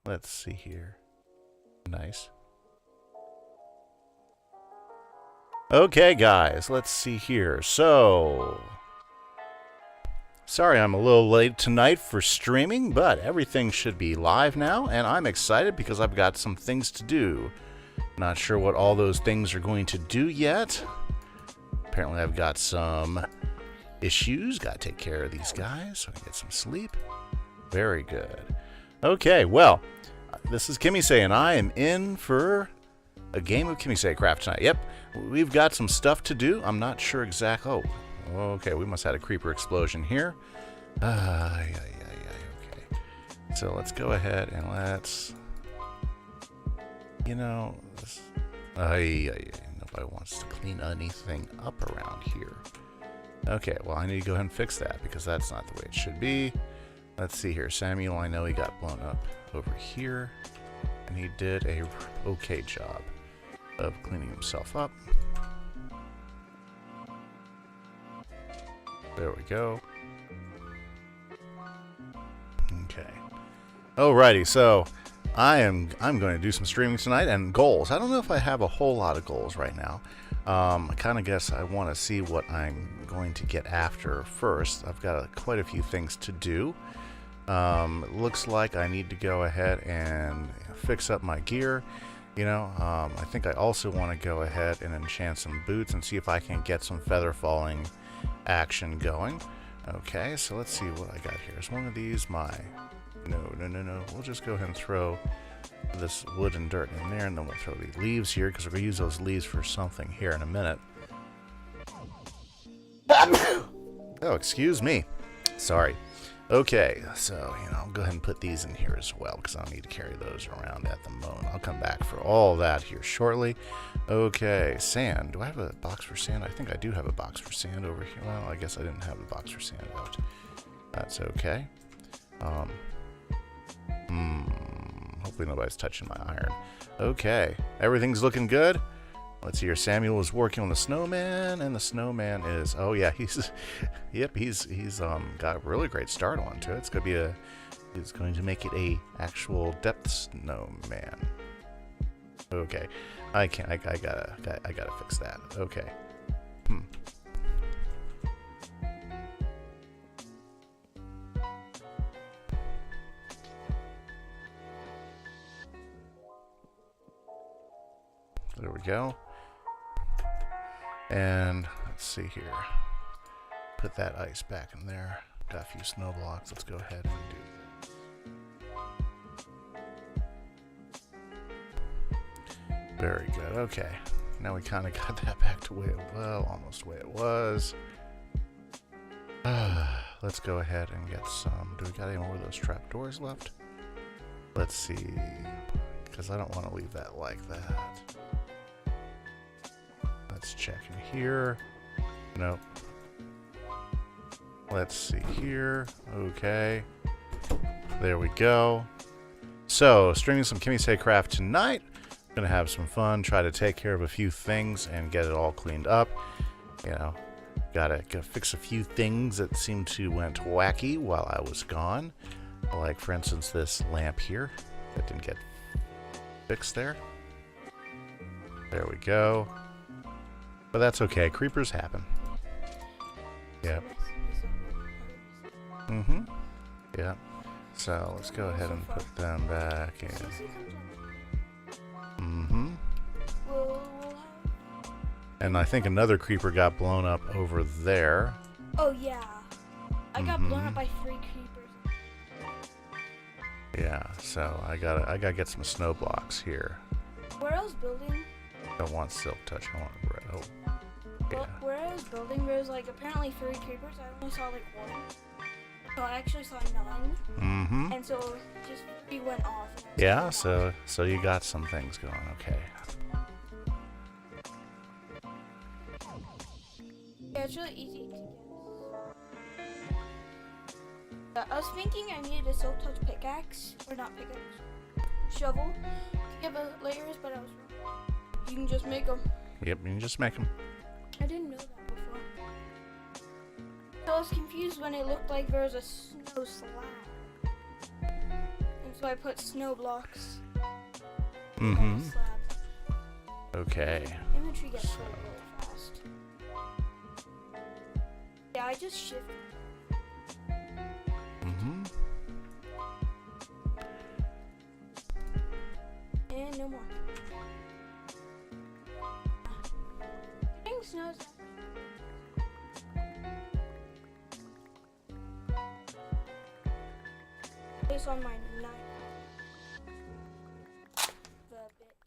Let's see here. Nice. Okay, guys, let's see here. So, sorry I'm a little late tonight for streaming, but everything should be live now, and I'm excited because I've got some things to do. Not sure what all those things are going to do yet. Apparently I've got some issues. Got to take care of these guys so I can get some sleep. Very good. Okay, well, this is Kimise, and I am in for a game of KimiseCraft tonight. Yep, we've got some stuff to do. I'm not sure exactly. Oh, okay, we must have had a creeper explosion here. Okay. So let's go ahead and let's... You know, nobody wants to clean anything up around here. Okay, well, I need to go ahead and fix that because that's not the way it should be. Let's see here. Samuel, I know he got blown up over here, and he did a okay job of cleaning himself up. There we go. Okay. Alrighty, so I'm going to do some streaming tonight, and goals. I don't know if I have a whole lot of goals right now. I kind of guess I want to see what I'm going to get after first. I've got quite a few things to do. It looks like I need to go ahead and fix up my gear. You know, I think I also want to go ahead and enchant some boots and see if I can get some feather falling action going. Okay, so let's see what I got here. Is one of these my... No. We'll just go ahead and throw this wood and dirt in there, and then we'll throw the leaves here because we're going to use those leaves for something here in a minute. Oh, excuse me. Sorry. Okay, so, you know, I'll go ahead and put these in here as well because I don't need to carry those around at the moment. I'll come back for all that here shortly. Okay, sand. Do I have a box for sand? I think I do have a box for sand over here. Well, I guess I didn't have a box for sand out. That's okay. Hopefully nobody's touching my iron. Okay, everything's looking good. Let's see here. Samuel is working on the snowman, and the snowman is... Oh yeah, he's... Yep, he's got a really great start onto it. It's gonna be a... He's going to make it a actual depth snowman. Okay, I can't. I gotta fix that. Okay. There we go. And let's see here. Put that ice back in there. Got a few snow blocks. Let's go ahead and do that. Very good. Okay. Now we kind of got that back to where it was, almost the way it was. Let's go ahead and get some. Do we got any more of those trapdoors left? Let's see. Because I don't want to leave that like that. Let's check in here. Nope. Let's see here. Okay. There we go. So, streaming some KimiseCraft tonight. Gonna have some fun, try to take care of a few things and get it all cleaned up. You know, gotta fix a few things that seem to went wacky while I was gone. Like, for instance, this lamp here that didn't get fixed there. There we go. But that's okay. Creepers happen. Yep. Yep. So let's go ahead and put them back in. And I think another creeper got blown up over there. Oh yeah. I got blown up by 3 creepers. Yeah, so I gotta get some snow blocks here. Where I was building, Don't want silk touch. I want red. Oh, yeah. where I was building, there was like apparently 3 creepers. I only saw like 1. So I actually saw 9. And so just 3 went off. Yeah, so you got some things going. Okay. Yeah, it's really easy to get. I was thinking I needed a silk touch pickaxe, or not pickaxe, shovel to get the layers, but I was wrong. You can just make them. Yep, you can just make them. I didn't know that before. So I was confused when it looked like there was a snow slab. And So I put snow blocks. Mm-hmm. On the slab. Okay. Inventory gets full really fast. Yeah, I just shift. Mm-hmm. And no more. Getting snows. Place on my knife. The bits.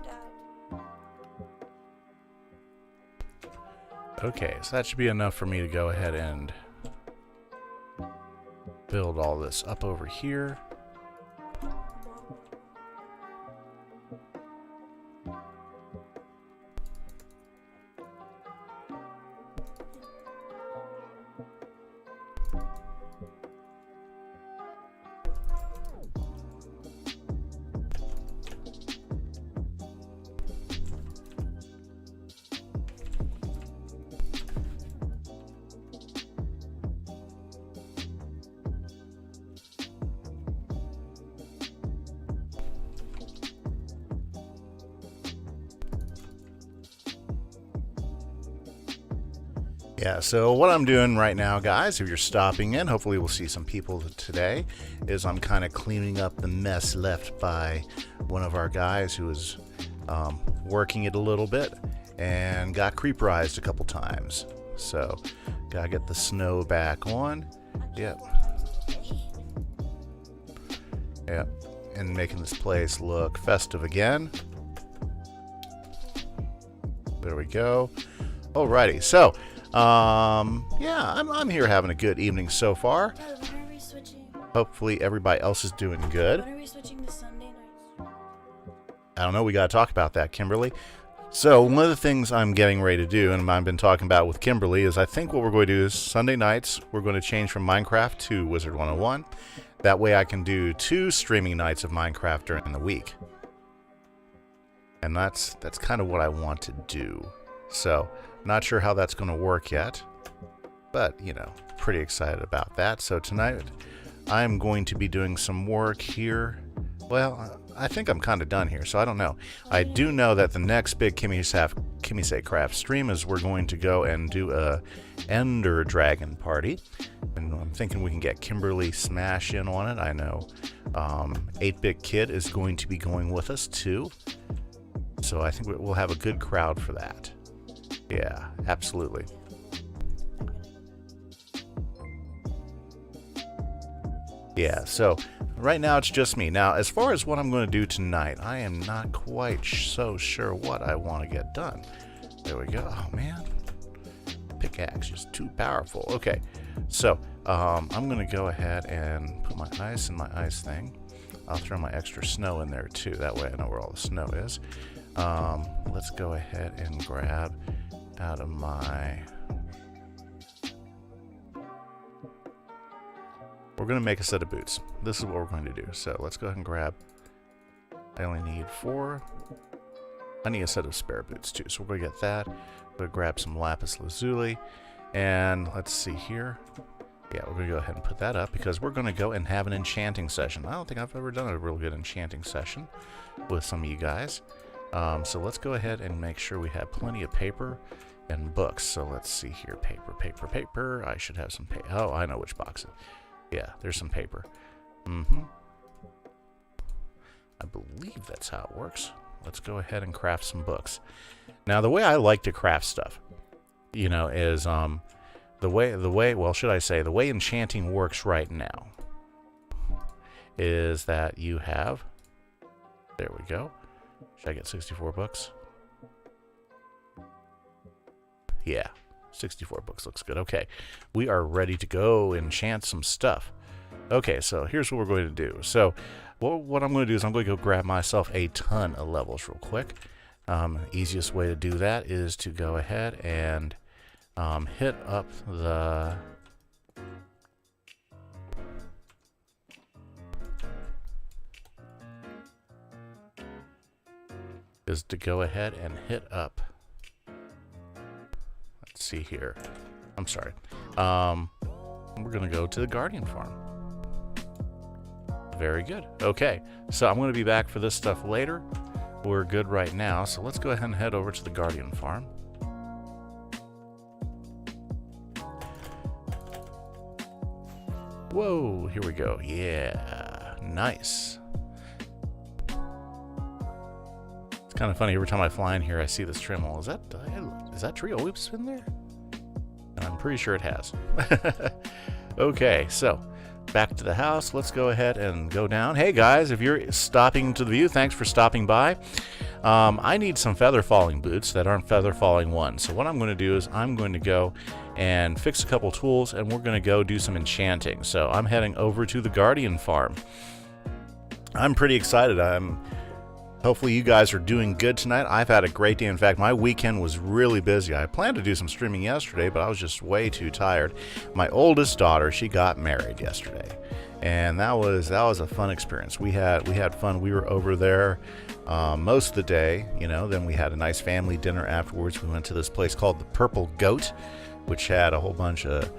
That. Okay, so that should be enough for me to go ahead and build all this up over here. Yeah, so what I'm doing right now, guys, if you're stopping in, hopefully we'll see some people today, is I'm kind of cleaning up the mess left by one of our guys who was working it a little bit and got creeperized a couple times. So, gotta get the snow back on. Yep. Yep. And making this place look festive again. There we go. Alrighty, so yeah, I'm here having a good evening so far. When are we switching? Hopefully everybody else is doing good. When are we switching to Sunday nights? I don't know, we gotta talk about that, Kimberly. So one of the things I'm getting ready to do, and I've been talking about with Kimberly, is I think what we're going to do is Sunday nights, we're going to change from Minecraft to Wizard 101. That way I can do 2 streaming nights of Minecraft during the week. And that's kind of what I want to do. So, not sure how that's going to work yet, but, you know, pretty excited about that. So tonight, I'm going to be doing some work here. Well, I think I'm kind of done here, so I don't know. I do know that the next big KimiseCraft stream is we're going to go and do a Ender Dragon party. And I'm thinking we can get Kimberly Smash in on it. I know 8-Bit Kid is going to be going with us, too. So I think we'll have a good crowd for that. Yeah, absolutely. Yeah, so right now it's just me. Now, as far as what I'm going to do tonight, I am not quite so sure what I want to get done. There we go. Oh, man. Pickaxe is too powerful. Okay, so I'm going to go ahead and put my ice in my ice thing. I'll throw my extra snow in there, too. That way I know where all the snow is. Let's go ahead and grab out of my... We're going to make a set of boots. This is what we're going to do. So let's go ahead and grab... I only need 4. I need a set of spare boots too. So we're going to get that. We're going to grab some lapis lazuli. And let's see here. Yeah, we're going to go ahead and put that up because we're going to go and have an enchanting session. I don't think I've ever done a real good enchanting session with some of you guys. So let's go ahead and make sure we have plenty of paper and books. So let's see here. Paper, paper, paper. I should have some paper. Oh, I know which box. Yeah, there's some paper. I believe that's how it works. Let's go ahead and craft some books. Now, the way I like to craft stuff, you know, is the way enchanting works right now is that you have, there we go. Should I get 64 books? Yeah, 64 books looks good. Okay, we are ready to go enchant some stuff. Okay, so here's what we're going to do. So what I'm going to do is I'm going to go grab myself a ton of levels real quick. Easiest way to do that is to go ahead and hit up the... is to go ahead and hit up... Let's see here. I'm sorry. we're going to go to the Guardian Farm. Very good. Okay, so I'm going to be back for this stuff later. We're good right now, so let's go ahead and head over to the Guardian Farm. Whoa, here we go. Yeah, nice. It's kind of funny, every time I fly in here, I see this trim wall. Is that tree always been there? I'm pretty sure it has. Okay, so back to the house. Let's go ahead and go down. Hey guys, if you're stopping to the view, thanks for stopping by. I need some feather falling boots that aren't feather falling ones. So what I'm going to do is I'm going to go and fix a couple tools, and we're going to go do some enchanting. So I'm heading over to the Guardian Farm. I'm pretty excited. Hopefully you guys are doing good tonight. I've had a great day. In fact, my weekend was really busy. I planned to do some streaming yesterday, but I was just way too tired. My oldest daughter, she got married yesterday, and that was a fun experience. We had fun. We were over there most of the day, you know. Then we had a nice family dinner afterwards. We went to this place called the Purple Goat, which had a whole bunch of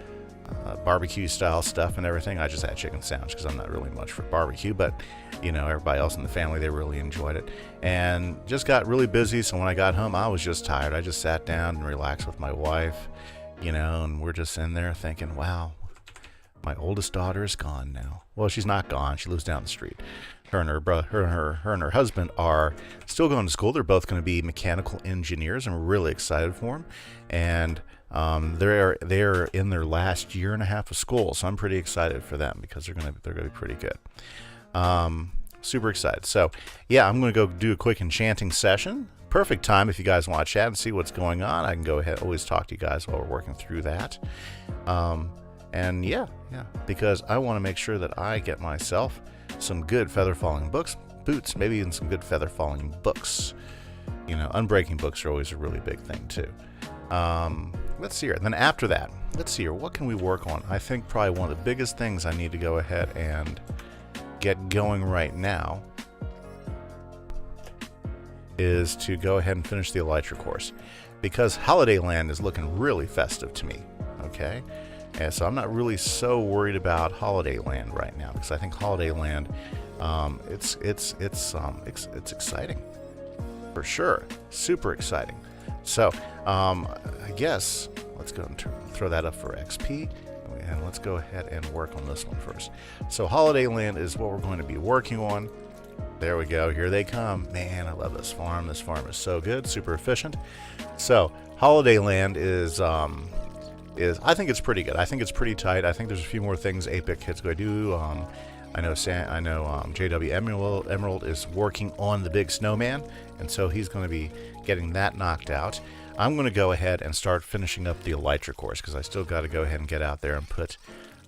barbecue style stuff and everything. I just had chicken sandwich because I'm not really much for barbecue, but you know, everybody else in the family, they really enjoyed it, and just got really busy. So when I got home, I was just tired. I just sat down and relaxed with my wife, you know, and we're just in there thinking, wow, my oldest daughter is gone now. Well, she's not gone. She lives down the street. Her and her husband are still going to school. They're both going to be mechanical engineers, and we're really excited for them. And they're in their last year and a half of school, so I'm pretty excited for them because they're gonna be pretty good. Super excited. So yeah, I'm gonna go do a quick enchanting session. Perfect time if you guys want to chat and see what's going on. I can go ahead, always talk to you guys while we're working through that. And yeah, because I want to make sure that I get myself some good feather falling boots, maybe even some good feather falling books. You know, unbreaking books are always a really big thing too. Let's see here. Then after that, let's see here. What can we work on? I think probably one of the biggest things I need to go ahead and get going right now is to go ahead and finish the Elytra course, because Holiday Land is looking really festive to me. Okay, and so I'm not really so worried about Holiday Land right now, because I think Holiday Land, it's exciting for sure, super exciting. So I guess let's go and throw that up for XP, and let's go ahead and work on this one first. So Holiday Land is what we're going to be working on. There we go. Here they come. Man, I love this farm. This farm is so good, super efficient. So Holiday Land is I think it's pretty good. I think it's pretty tight. I think there's a few more things 8-bit kids go do. I know JW Emerald is working on the big snowman, and so he's going to be getting that knocked out. I'm going to go ahead and start finishing up the Elytra course, because I still got to go ahead and get out there and put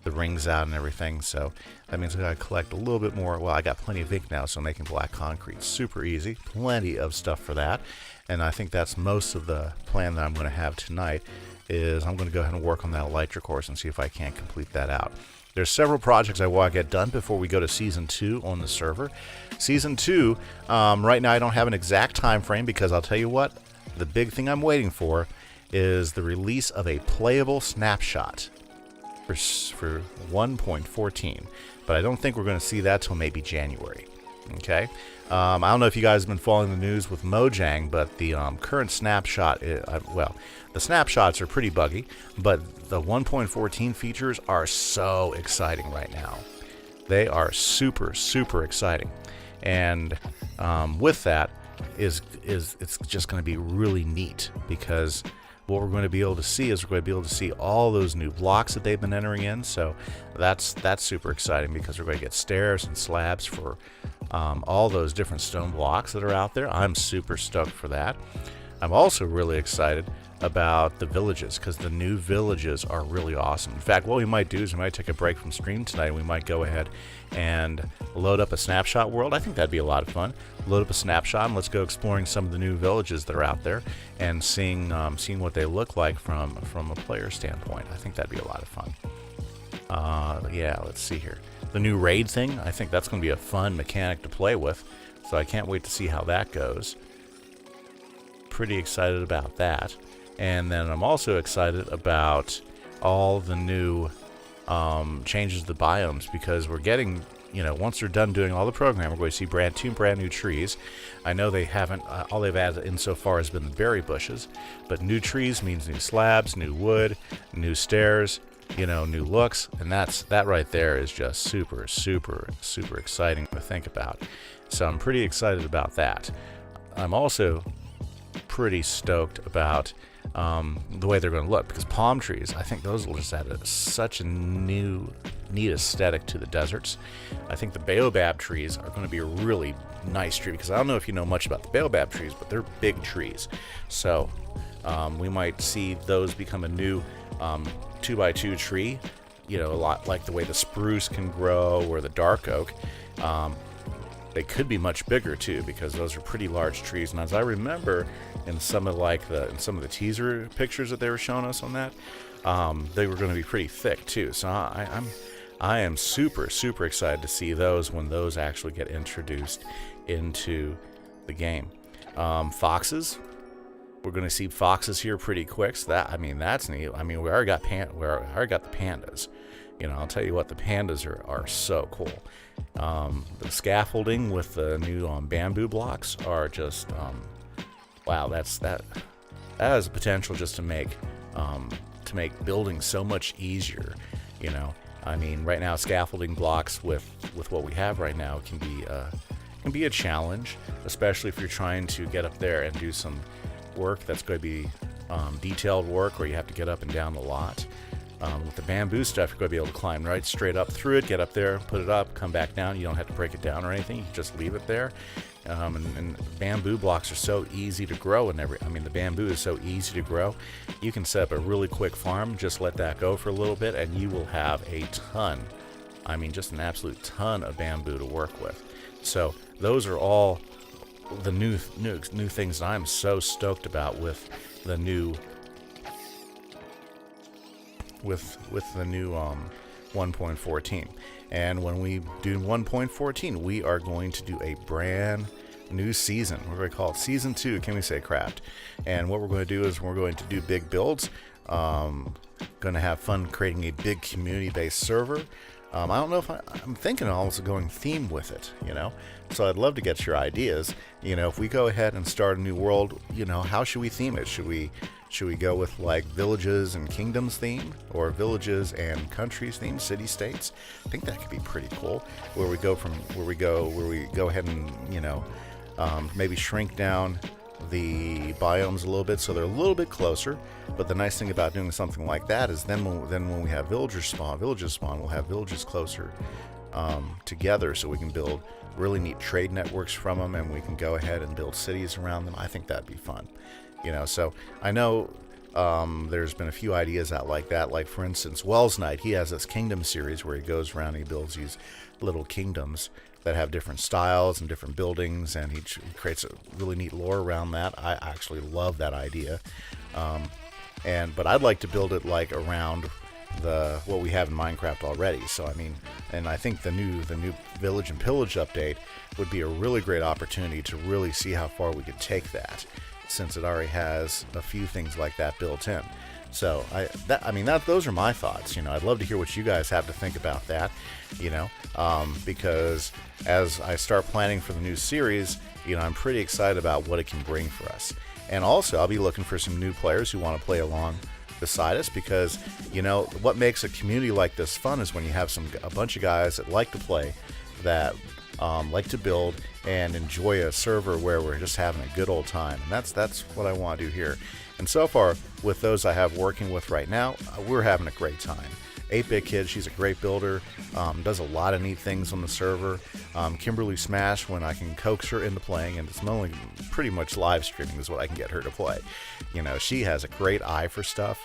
the rings out and everything. So that means I got to collect a little bit more. Well, I got plenty of ink now, so making black concrete super easy. Plenty of stuff for that, and I think that's most of the plan that I'm going to have tonight. Is I'm going to go ahead and work on that Elytra course and see if I can't complete that out. There's several projects I want to get done before we go to Season 2 on the server. Season 2, right now I don't have an exact time frame, because I'll tell you what, the big thing I'm waiting for is the release of a playable snapshot for 1.14. But I don't think we're going to see that till maybe January. Okay? I don't know if you guys have been following the news with Mojang, but the current snapshot, well, the snapshots are pretty buggy, but the 1.14 features are so exciting right now. They are super, super exciting. And with that, it's just going to be really neat, because what we're going to be able to see is we're going to be able to see all those new blocks that they've been entering in. So that's super exciting, because we're going to get stairs and slabs for all those different stone blocks that are out there. I'm super stoked for that. I'm also really excited about the villages, because the new villages are really awesome. In fact, what we might do is we might take a break from stream tonight, and we might go ahead and load up a snapshot world. I think that'd be a lot of fun. Load up a snapshot and let's go exploring some of the new villages that are out there and seeing what they look like from a player standpoint. I think that'd be a lot of fun. Yeah, let's see here. The new raid thing, I think that's going to be a fun mechanic to play with, so I can't wait to see how that goes. Pretty excited about that. And then I'm also excited about all the new changes the biomes, because we're getting, once they're done doing all the program, we're going to see brand new trees. I know they haven't, all they've added in so far has been the berry bushes, but new trees means new slabs, new wood, new stairs, new looks, and that right there is just super, super, super exciting to think about. So I'm pretty excited about that. I'm also pretty stoked about the way they're going to look, because palm trees, I think those will just add such a neat aesthetic to the deserts. I think the baobab trees are going to be a really nice tree, because I don't know if you know much about the baobab trees, but they're big trees. So we might see those become a new 2x2 tree, a lot like the way the spruce can grow or the dark oak. They could be much bigger too, because those are pretty large trees. And as I remember in some of the teaser pictures that they were showing us on that, they were going to be pretty thick too. So I am super, super excited to see those when those actually get introduced into the game. Foxes, we're going to see foxes here pretty quick. So that's neat. I mean, we already got the pandas. I'll tell you what, the pandas are so cool. The scaffolding with the new bamboo blocks are just wow. That has the potential just to make building so much easier. I mean, right now scaffolding blocks with what we have right now can be a challenge, especially if you're trying to get up there and do some work that's going to be detailed work where you have to get up and down the lot. With the bamboo stuff, you're going to be able to climb right straight up through it, get up there, put it up, come back down. You don't have to break it down or anything. You can just leave it there. And bamboo blocks are so easy to grow, the bamboo is so easy to grow. You can set up a really quick farm, just let that go for a little bit, and you will have a ton, just an absolute ton of bamboo to work with. So those are all the new things that I'm so stoked about with the new 1.14. And when we do 1.14, we are going to do a brand new season. We're going to call it Season 2 KimiseCraft. And what we're going to do is we're going to do big builds. Going to have fun creating a big community-based server. I don't know if I'm thinking also going theme with it, So I'd love to get your ideas. If we go ahead and start a new world, how should we theme it? Should we go with like villages and kingdoms theme, or villages and countries theme, city states? I think that could be pretty cool. Where we go ahead and maybe shrink down the biomes a little bit so they're a little bit closer. But the nice thing about doing something like that is then when we have villages spawn, we'll have villages closer together, so we can build really neat trade networks from them, and we can go ahead and build cities around them. I think that'd be fun. So I know there's been a few ideas out like that. Like, for instance, Wells Knight, he has this kingdom series where he goes around and he builds these little kingdoms that have different styles and different buildings, and he creates a really neat lore around that. I actually love that idea. But I'd like to build it like around what we have in Minecraft already. So and I think the new Village and Pillage update would be a really great opportunity to really see how far we could take that, since it already has a few things like that built in. So those are my thoughts. I'd love to hear what you guys have to think about that. Because as I start planning for the new series, I'm pretty excited about what it can bring for us. And also, I'll be looking for some new players who want to play along beside us, because what makes a community like this fun is when you have a bunch of guys that like to play, that like to build and enjoy a server where we're just having a good old time. And that's what I want to do here. And so far, with those I have working with right now, we're having a great time. 8-Bit Kid, she's a great builder, does a lot of neat things on the server. Kimberly Smash, when I can coax her into playing, and it's only pretty much live streaming is what I can get her to play. She has a great eye for stuff.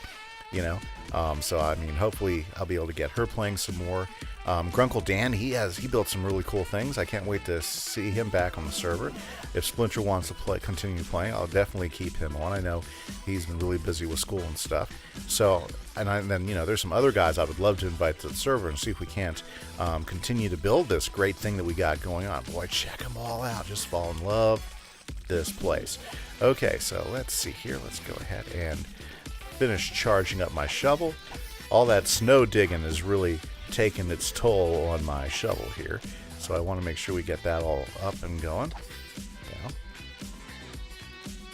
So hopefully I'll be able to get her playing some more. Grunkle Dan, he built some really cool things. I can't wait to see him back on the server. If Splinter wants to continue playing, I'll definitely keep him on. I know he's been really busy with school and stuff. So, then there's some other guys I would love to invite to the server and see if we can't continue to build this great thing that we got going on. Boy, check them all out. Just fall in love with this place. Okay, so let's see here. Let's go ahead and finish charging up my shovel. all that snow digging is really taking its toll on my shovel here. So I want to make sure we get that all up and going. Yeah.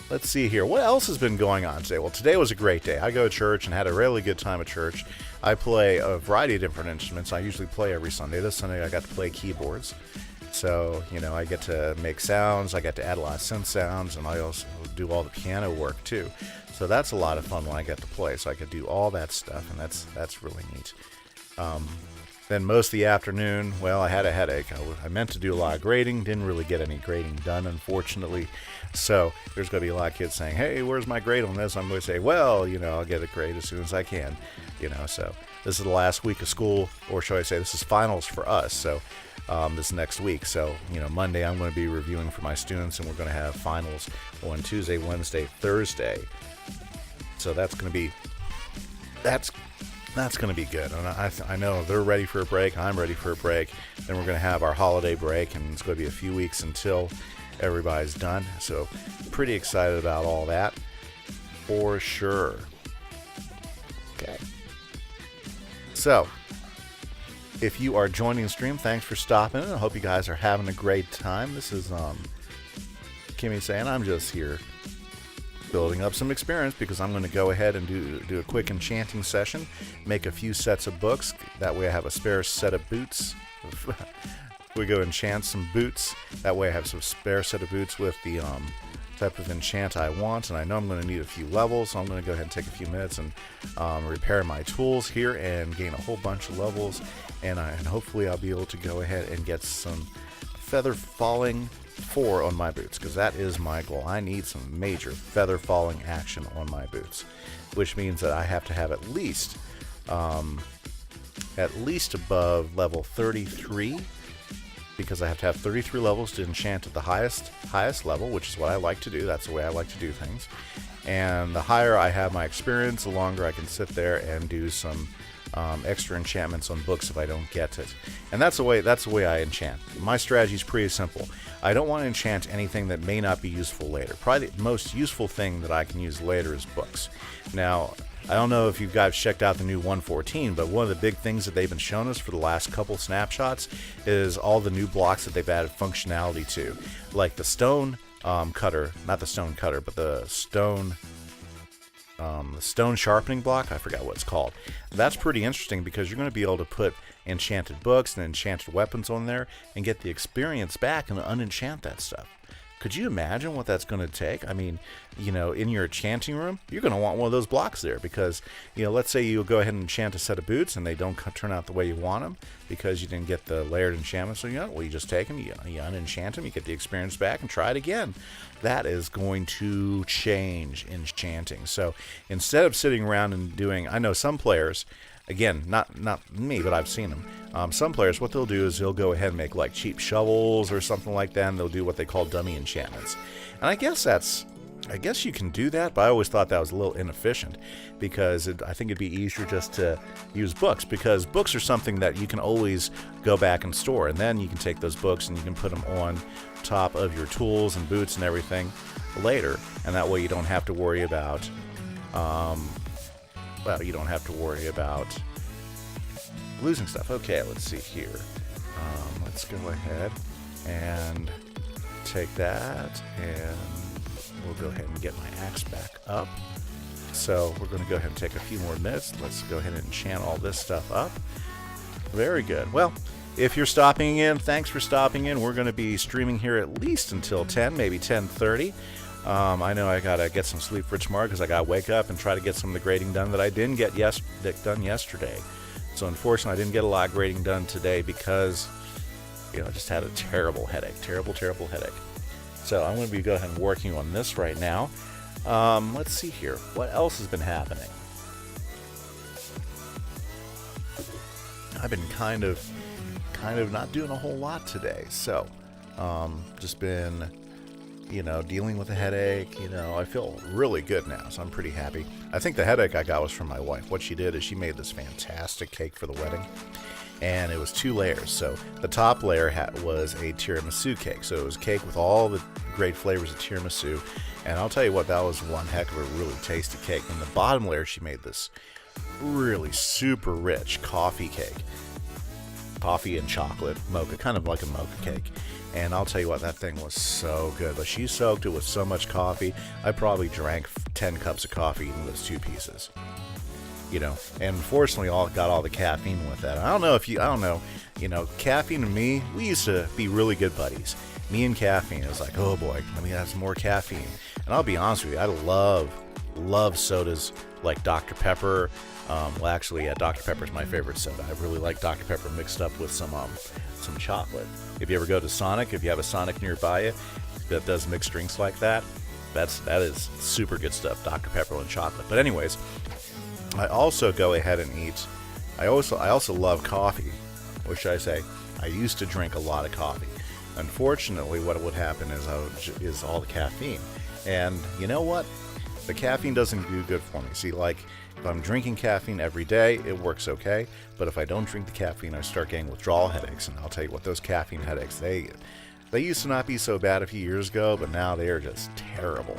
Let's see here. What else has been going on today? Well, today was a great day. I go to church and had a really good time at church. I play a variety of different instruments. I usually play every Sunday. This Sunday I got to play keyboards. So, you know, I get to make sounds. I get to add a lot of synth sounds, and I also do all the piano work too. So that's a lot of fun when I get to play. So I could do all that stuff, and that's really neat. Then most of the afternoon, well, I had a headache. I meant to do a lot of grading, didn't really get any grading done, unfortunately. So there's going to be a lot of kids saying, hey, where's my grade on this? I'm going to say, well, you know, I'll get a grade as soon as I can. You know, so this is the last week of school, or shall I say this is finals for us. So this next week. So, you know, Monday I'm going to be reviewing for my students, and we're going to have finals on Tuesday, Wednesday, Thursday. So that's going to be good. And I know they're ready for a break. I'm ready for a break. Then we're going to have our holiday break, and it's going to be a few weeks until everybody's done. So pretty excited about all that for sure. Okay. So if you are joining the stream, thanks for stopping in. I hope you guys are having a great time. This is Kimmy saying I'm just here building up some experience because I'm going to go ahead and do a quick enchanting session, make a few sets of books. That way I have a spare set of boots. We go enchant some boots. That way I have some spare set of boots with the type of enchant I want, and I know I'm going to need a few levels, so I'm going to go ahead and take a few minutes and repair my tools here and gain a whole bunch of levels, and hopefully I'll be able to go ahead and get some feather falling 4 on my boots, because that is my goal. I need some major feather falling action on my boots, which means that I have to have at least above level 33, because I have to have 33 levels to enchant at the highest level, which is what I like to do. That's the way I like to do things. And the higher I have my experience, the longer I can sit there and do some extra enchantments on books if I don't get it. And that's the way I enchant. My strategy is pretty simple. I don't want to enchant anything that may not be useful later. Probably the most useful thing that I can use later is books. Now, I don't know if you guys checked out the new 1.14, but one of the big things that they've been showing us for the last couple snapshots is all the new blocks that they've added functionality to. Like the stone cutter, not the stone cutter, but the stone sharpening block. I forgot what it's called. That's pretty interesting because you're going to be able to put enchanted books and enchanted weapons on there and get the experience back and unenchant that stuff. Could you imagine what that's going to take? I mean, you know, in your enchanting room, you're going to want one of those blocks there because, you know, let's say you go ahead and enchant a set of boots and they don't turn out the way you want them because you didn't get the layered enchantment. So, you know, well, you just take them, you unenchant them, you get the experience back and try it again. That is going to change enchanting. So instead of sitting around and doing, I know some players, again, not me, but I've seen them. Some players, what they'll do is they'll go ahead and make like cheap shovels or something like that, and they'll do what they call dummy enchantments. And I guess you can do that, but I always thought that was a little inefficient because I think it'd be easier just to use books, because books are something that you can always go back and store, and then you can take those books and you can put them on top of your tools and boots and everything later, and that way you don't have to worry about losing stuff. Okay, let's see here. Let's go ahead and take that, and we'll go ahead and get my axe back up. So we're going to go ahead and take a few more minutes. Let's go ahead and enchant all this stuff up. Very good. Well, if you're stopping in, thanks for stopping in. We're going to be streaming here at least until 10, maybe 10:30. I know I got to get some sleep for tomorrow because I got to wake up and try to get some of the grading done that I didn't get done yesterday. So unfortunately, I didn't get a lot of grading done today because, you know, I just had a terrible headache. Terrible headache. So I'm going to be go ahead and working on this right now. Let's see here. What else has been happening? I've been kind of not doing a whole lot today. So just been, you know, dealing with a headache. You know, I feel really good now, so I'm pretty happy. I think the headache I got was from my wife. What she did is she made this fantastic cake for the wedding, and it was 2 layers. So the top layer was a tiramisu cake. So it was cake with all the great flavors of tiramisu, and I'll tell you what, that was one heck of a really tasty cake. And the bottom layer, she made this really super rich coffee cake. Coffee and chocolate mocha, kind of like a mocha cake. And I'll tell you what, that thing was so good. But she soaked it with so much coffee, I probably drank 10 cups of coffee eating those 2 pieces. You know, and unfortunately, got all the caffeine with that. I don't know, you know, caffeine and me, we used to be really good buddies. Me and caffeine, it was like, oh boy, let me have some more caffeine. And I'll be honest with you, I love sodas like Dr. Pepper. Well, actually, yeah, Dr. Pepper is my favorite soda. I really like Dr. Pepper mixed up with some chocolate. If you ever go to Sonic, if you have a Sonic nearby you that does mixed drinks like that, that is super good stuff, Dr. Pepper and chocolate. But anyways, I also go ahead and eat. I also love coffee. What should I say? I used to drink a lot of coffee. Unfortunately, what would happen is all the caffeine. And you know what? The caffeine doesn't do good for me. See, like, if I'm drinking caffeine every day, it works okay. But if I don't drink the caffeine, I start getting withdrawal headaches. And I'll tell you what, those caffeine headaches, they used to not be so bad a few years ago, but now they are just terrible.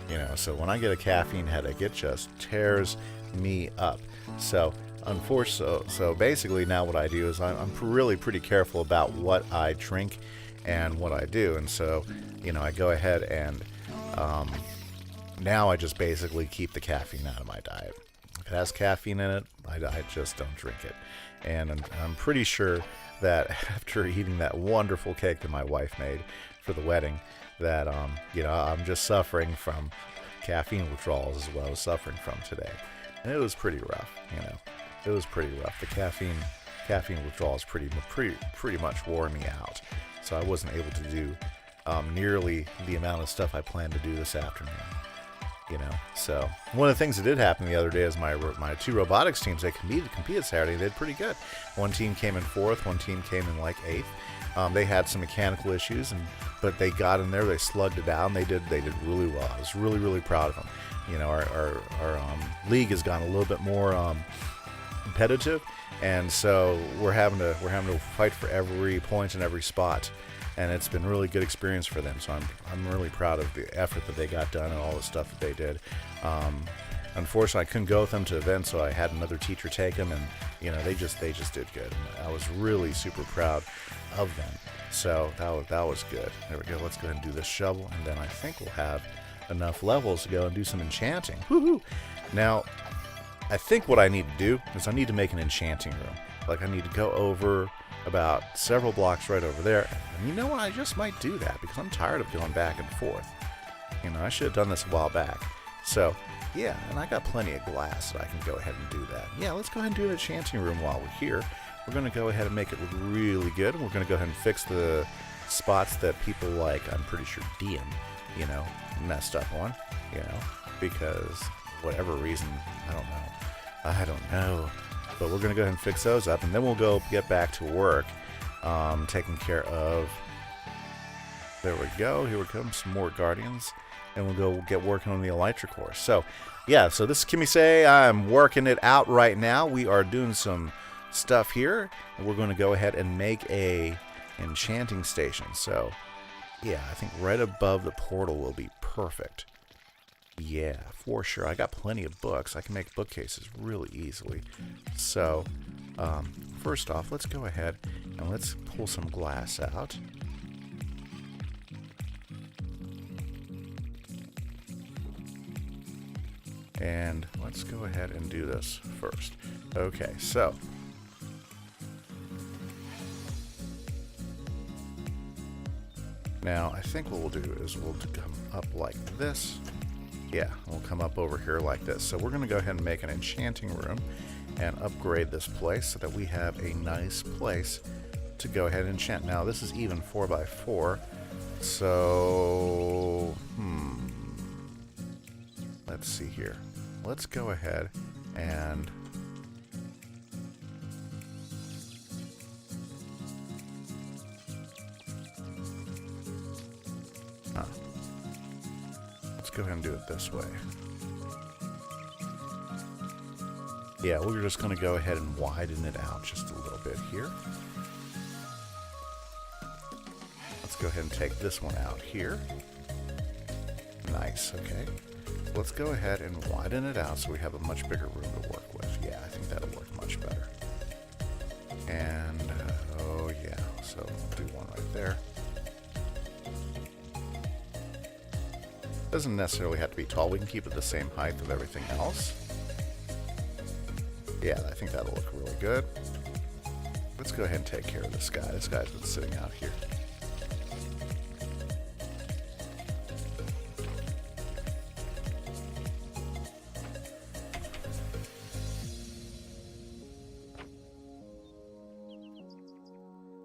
You know, so when I get a caffeine headache, it just tears me up. So unfortunately, so basically now what I do is I'm really pretty careful about what I drink and what I do. And so, you know, I go ahead and now I just basically keep the caffeine out of my diet. If it has caffeine in it, I just don't drink it. And I'm pretty sure that after eating that wonderful cake that my wife made for the wedding, that you know, I'm just suffering from caffeine withdrawals as well as suffering from today. And it was pretty rough, you know. It was pretty rough. The caffeine withdrawals pretty much wore me out. So I wasn't able to do nearly the amount of stuff I planned to do this afternoon. You know, so one of the things that did happen the other day is my 2 robotics teams, they competed Saturday. They did pretty good. One team came in 4th, one team came in like 8th. They had some mechanical issues, but they got in there. They slugged it out, and they did really well. I was really proud of them. You know, our league has gone a little bit more competitive, and so we're having to fight for every point in every spot. And it's been a really good experience for them. So I'm really proud of the effort that they got done and all the stuff that they did. Unfortunately, I couldn't go with them to events, so I had another teacher take them, and you know, they just did good. And I was really super proud of them. So that was good. There we go. Let's go ahead and do this shovel, and then I think we'll have enough levels to go and do some enchanting. Woohoo! Now, I think what I need to do is I need to make an enchanting room. Like, I need to go over about several blocks right over there. And you know what? I just might do that because I'm tired of going back and forth. You know, I should have done this a while back. So, yeah, and I got plenty of glass that I can go ahead and do that. Yeah, let's go ahead and do an enchanting room while we're here. We're going to go ahead and make it look really good. And we're going to go ahead and fix the spots that people like, I'm pretty sure Dean, you know, messed up on, you know, because whatever reason, I don't know. But we're going to go ahead and fix those up, and then we'll go get back to work, taking care of, there we go, here we come, some more Guardians, and we'll go get working on the Elytra course. So, yeah, so this is Kimise. I'm working it out right now. We are doing some stuff here, and we're going to go ahead and make a enchanting station. So, yeah, I think right above the portal will be perfect. Yeah, for sure. I got plenty of books. I can make bookcases really easily. So, first off, let's go ahead and let's pull some glass out. And let's go ahead and do this first. Okay, so now I think what we'll do is we'll come up like this. Yeah, we'll come up over here like this. So we're going to go ahead and make an enchanting room and upgrade this place so that we have a nice place to go ahead and enchant. Now, this is even 4x4, so, let's see here. Let's go ahead and let's go ahead and do it this way. Yeah, we're just going to go ahead and widen it out just a little bit here. Let's go ahead and take this one out here. Nice, okay. Let's go ahead and widen it out so we have a much bigger room to work with. there. Doesn't necessarily have to be tall. We can keep it the same height of everything else. Yeah, I think that'll look really good. Let's go ahead and take care of this guy. This guy's been sitting out here.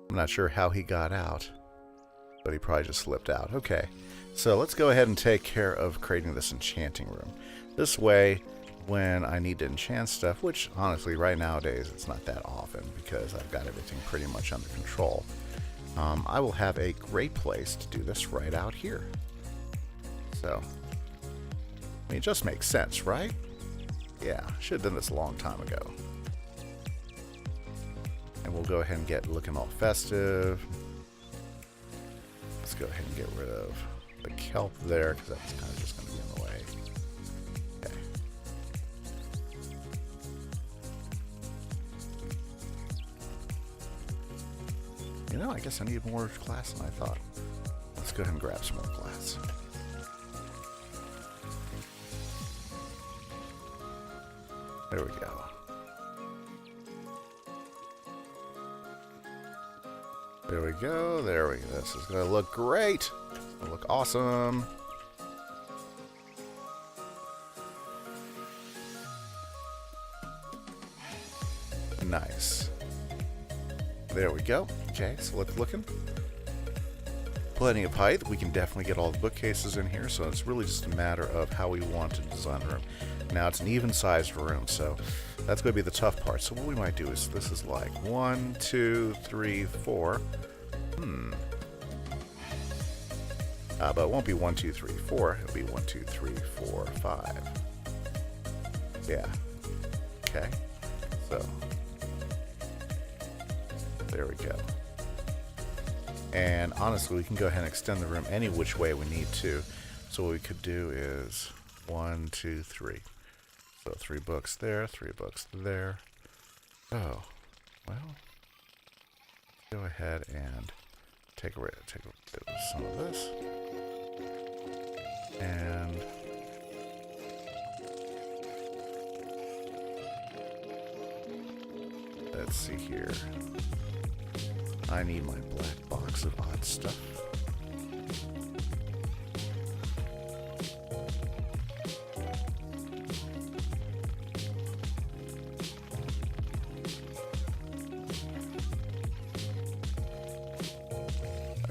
I'm not sure how he got out, but he probably just slipped out. Okay, so let's go ahead and take care of creating this enchanting room. This way, when I need to enchant stuff, which honestly right nowadays it's not that often because I've got everything pretty much under control, I will have a great place to do this right out here. So, I mean, it just makes sense, right? Yeah, should have done this a long time ago. And we'll go ahead and get looking all festive. Let's go ahead and get rid of the kelp there because that's kind of just going to be in the way. Okay. You know, I guess I need more glass than I thought. Let's go ahead and grab some more glass. There we go. There we go. There we go. This is going to look great. It's going to look awesome. Nice. There we go. Okay, so let's looking. Plenty of height. We can definitely get all the bookcases in here, so it's really just a matter of how we want to design the room. Now, it's an even-sized room, so that's going to be the tough part. So what we might do is, this is like 1, 2, 3, 4. But it won't be 1, 2, 3, 4. It'll be 1, 2, 3, 4, 5. Yeah. Okay. So, there we go. And honestly, we can go ahead and extend the room any which way we need to. So what we could do is 1, 2, 3. So 3 books there, 3 books there. Oh, well, go ahead and take some of this. And let's see here. I need my black box of odd stuff.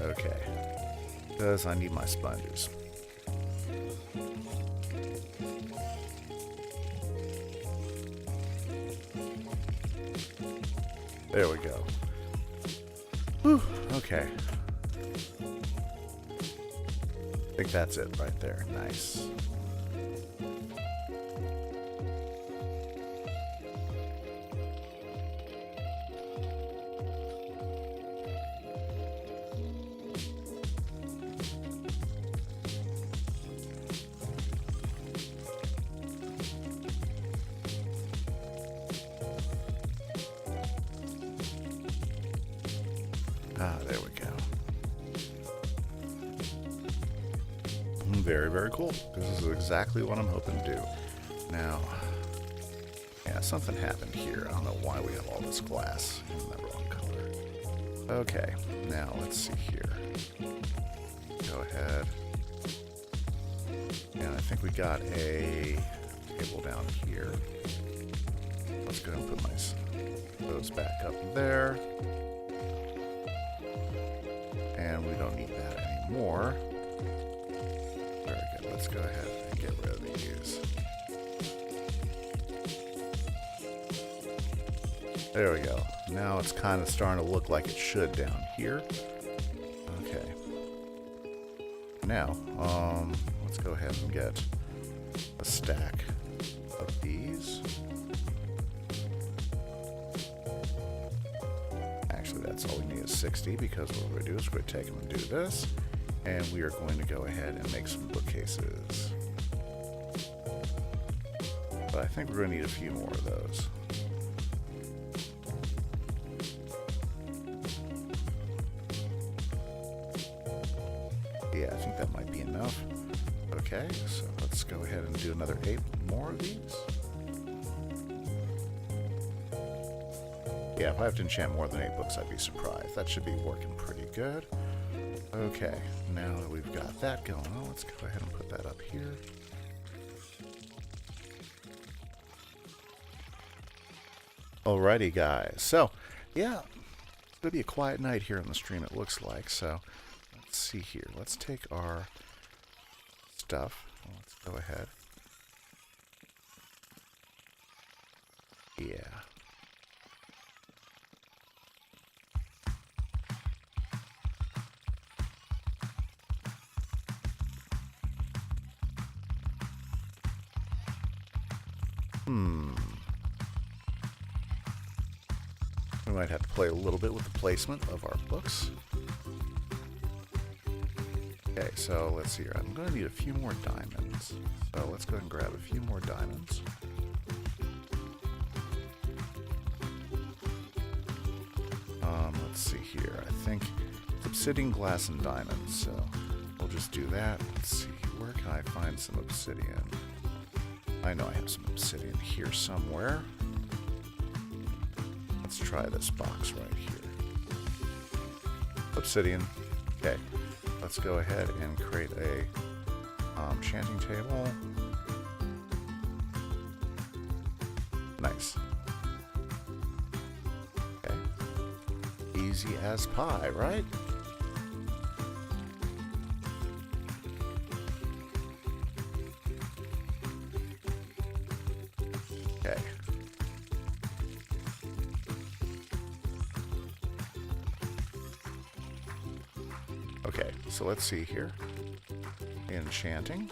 Okay, because I need my sponges. There we go. Whew, okay. I think that's it right there. Nice. Ah, there we go. Very, very cool. This is exactly what I'm hoping to do. Now, yeah, something happened here. I don't know why we have all this glass in the wrong color. Okay, now let's see here. Go ahead. And I think we got a table down here. Let's go ahead and put those back up there. And we don't need that anymore. Very good. Let's go ahead and get rid of these. There we go. Now it's kind of starting to look like it should down here. Okay. Now, let's go ahead and get a stack of these. Actually, that's all we need is 60, because what we're going to do is we're going to take them and do this, and we are going to go ahead and make some bookcases. But I think we're going to need a few more of those. Yeah, I think that might be enough. Okay, so let's go ahead and do another 8 more of these. Yeah, if I have to enchant more than 8 books, I'd be surprised. That should be working pretty good. Okay, now that we've got that going on, let's go ahead and put that up here. Alrighty, guys. So, yeah, it's going to be a quiet night here on the stream, it looks like. So, let's see here. Let's take our stuff. Let's go ahead. Yeah. We might have to play a little bit with the placement of our books. Okay, so let's see here. I'm going to need a few more diamonds. So let's go ahead and grab a few more diamonds. Let's see here. I think it's obsidian, glass, and diamonds. So we'll just do that. Let's see. Where can I find some obsidian? I know I have some obsidian here somewhere. Let's try this box right here. Obsidian. Okay. Let's go ahead and create a enchanting table. Nice. Okay. Easy as pie, right? Okay. Okay, so let's see here. Enchanting.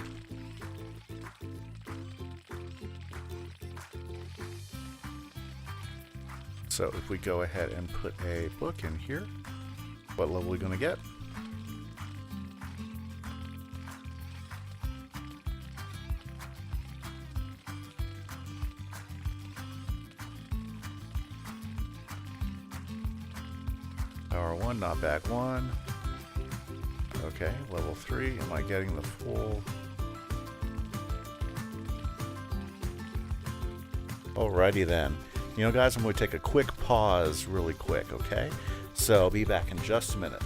So if we go ahead and put a book in here, what level are we going to get? Power 1, knockback 1. Okay, level 3. Am I getting the full? Alrighty then. You know, guys, I'm going to take a quick pause really quick, okay? So I'll be back in just a minute.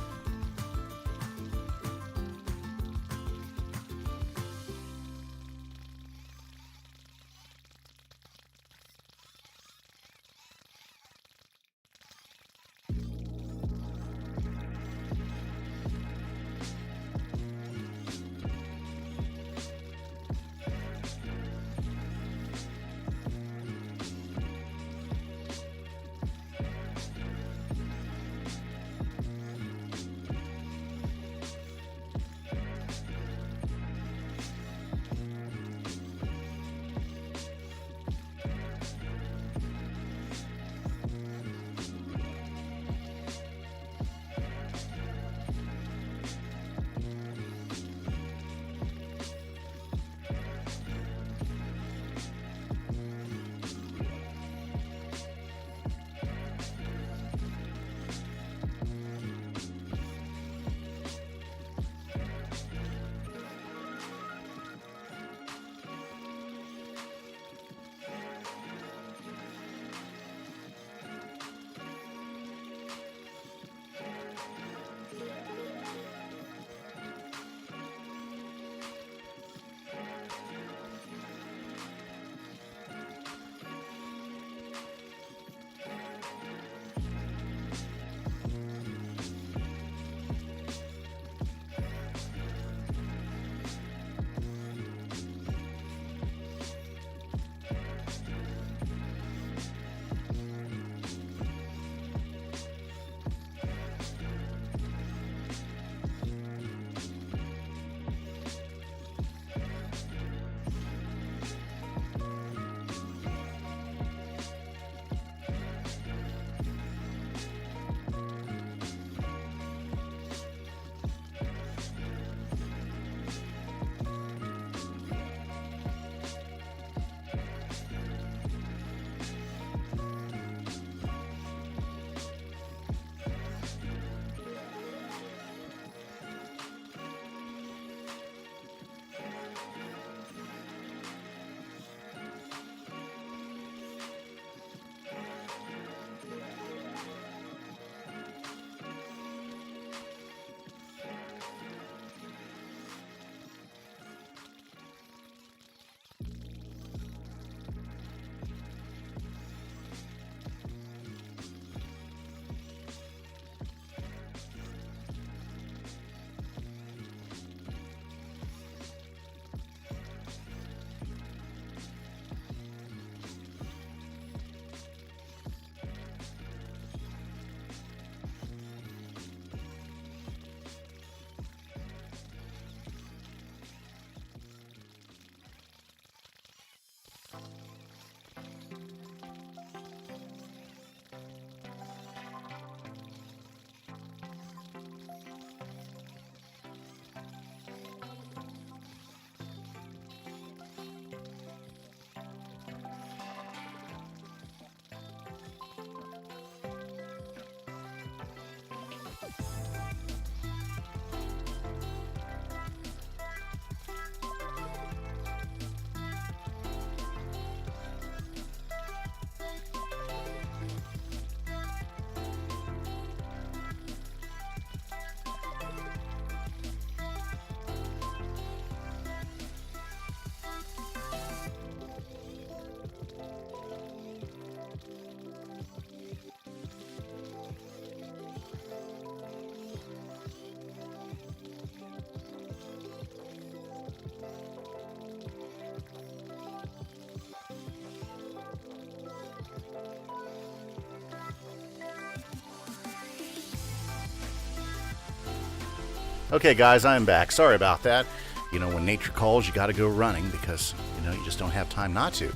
Okay, guys, I'm back. Sorry about that. You know, when nature calls, you got to go running because, you know, you just don't have time not to.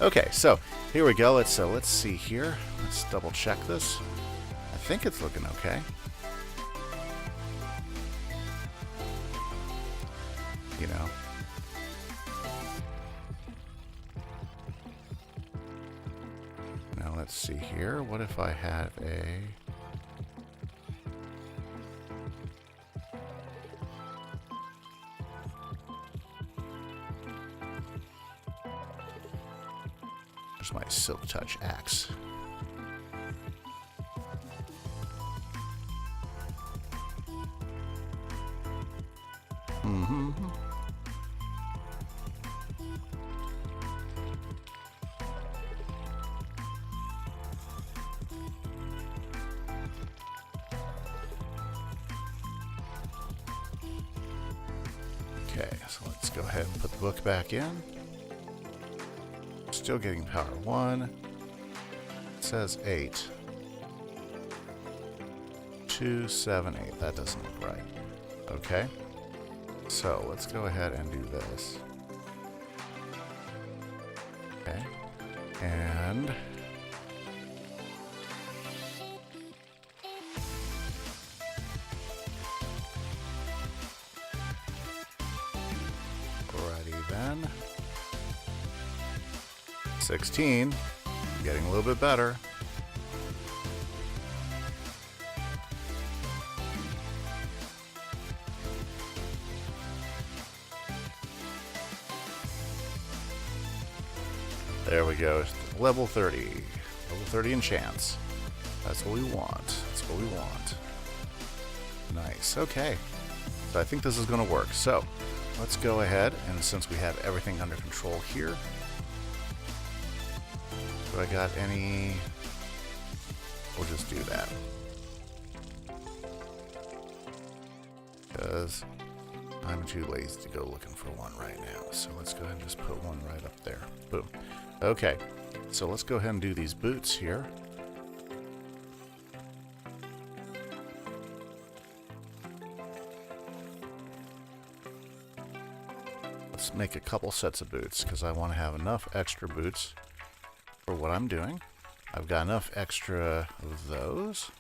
Okay, so here we go. Let's see here. Let's double check this. I think it's looking okay. You know. Now let's see here. What if I have a... There's my Silk Touch axe. Okay, so let's go ahead and put the book back in. Still getting power 1. It says 8. 2, 7, 8. That doesn't look right. Okay. So let's go ahead and do this. Okay. And alrighty then. 16. Getting a little bit better. There we go. Level 30. Level 30 enchants. That's what we want. That's what we want. Nice. Okay. So I think this is going to work. So let's go ahead, and since we have everything under control here, do I got any... We'll just do that. Because I'm too lazy to go looking for one right now. So let's go ahead and just put one right up there. Boom. Okay. So let's go ahead and do these boots here. Let's make a couple sets of boots because I want to have enough extra boots for what I'm doing. I've got enough extra of those.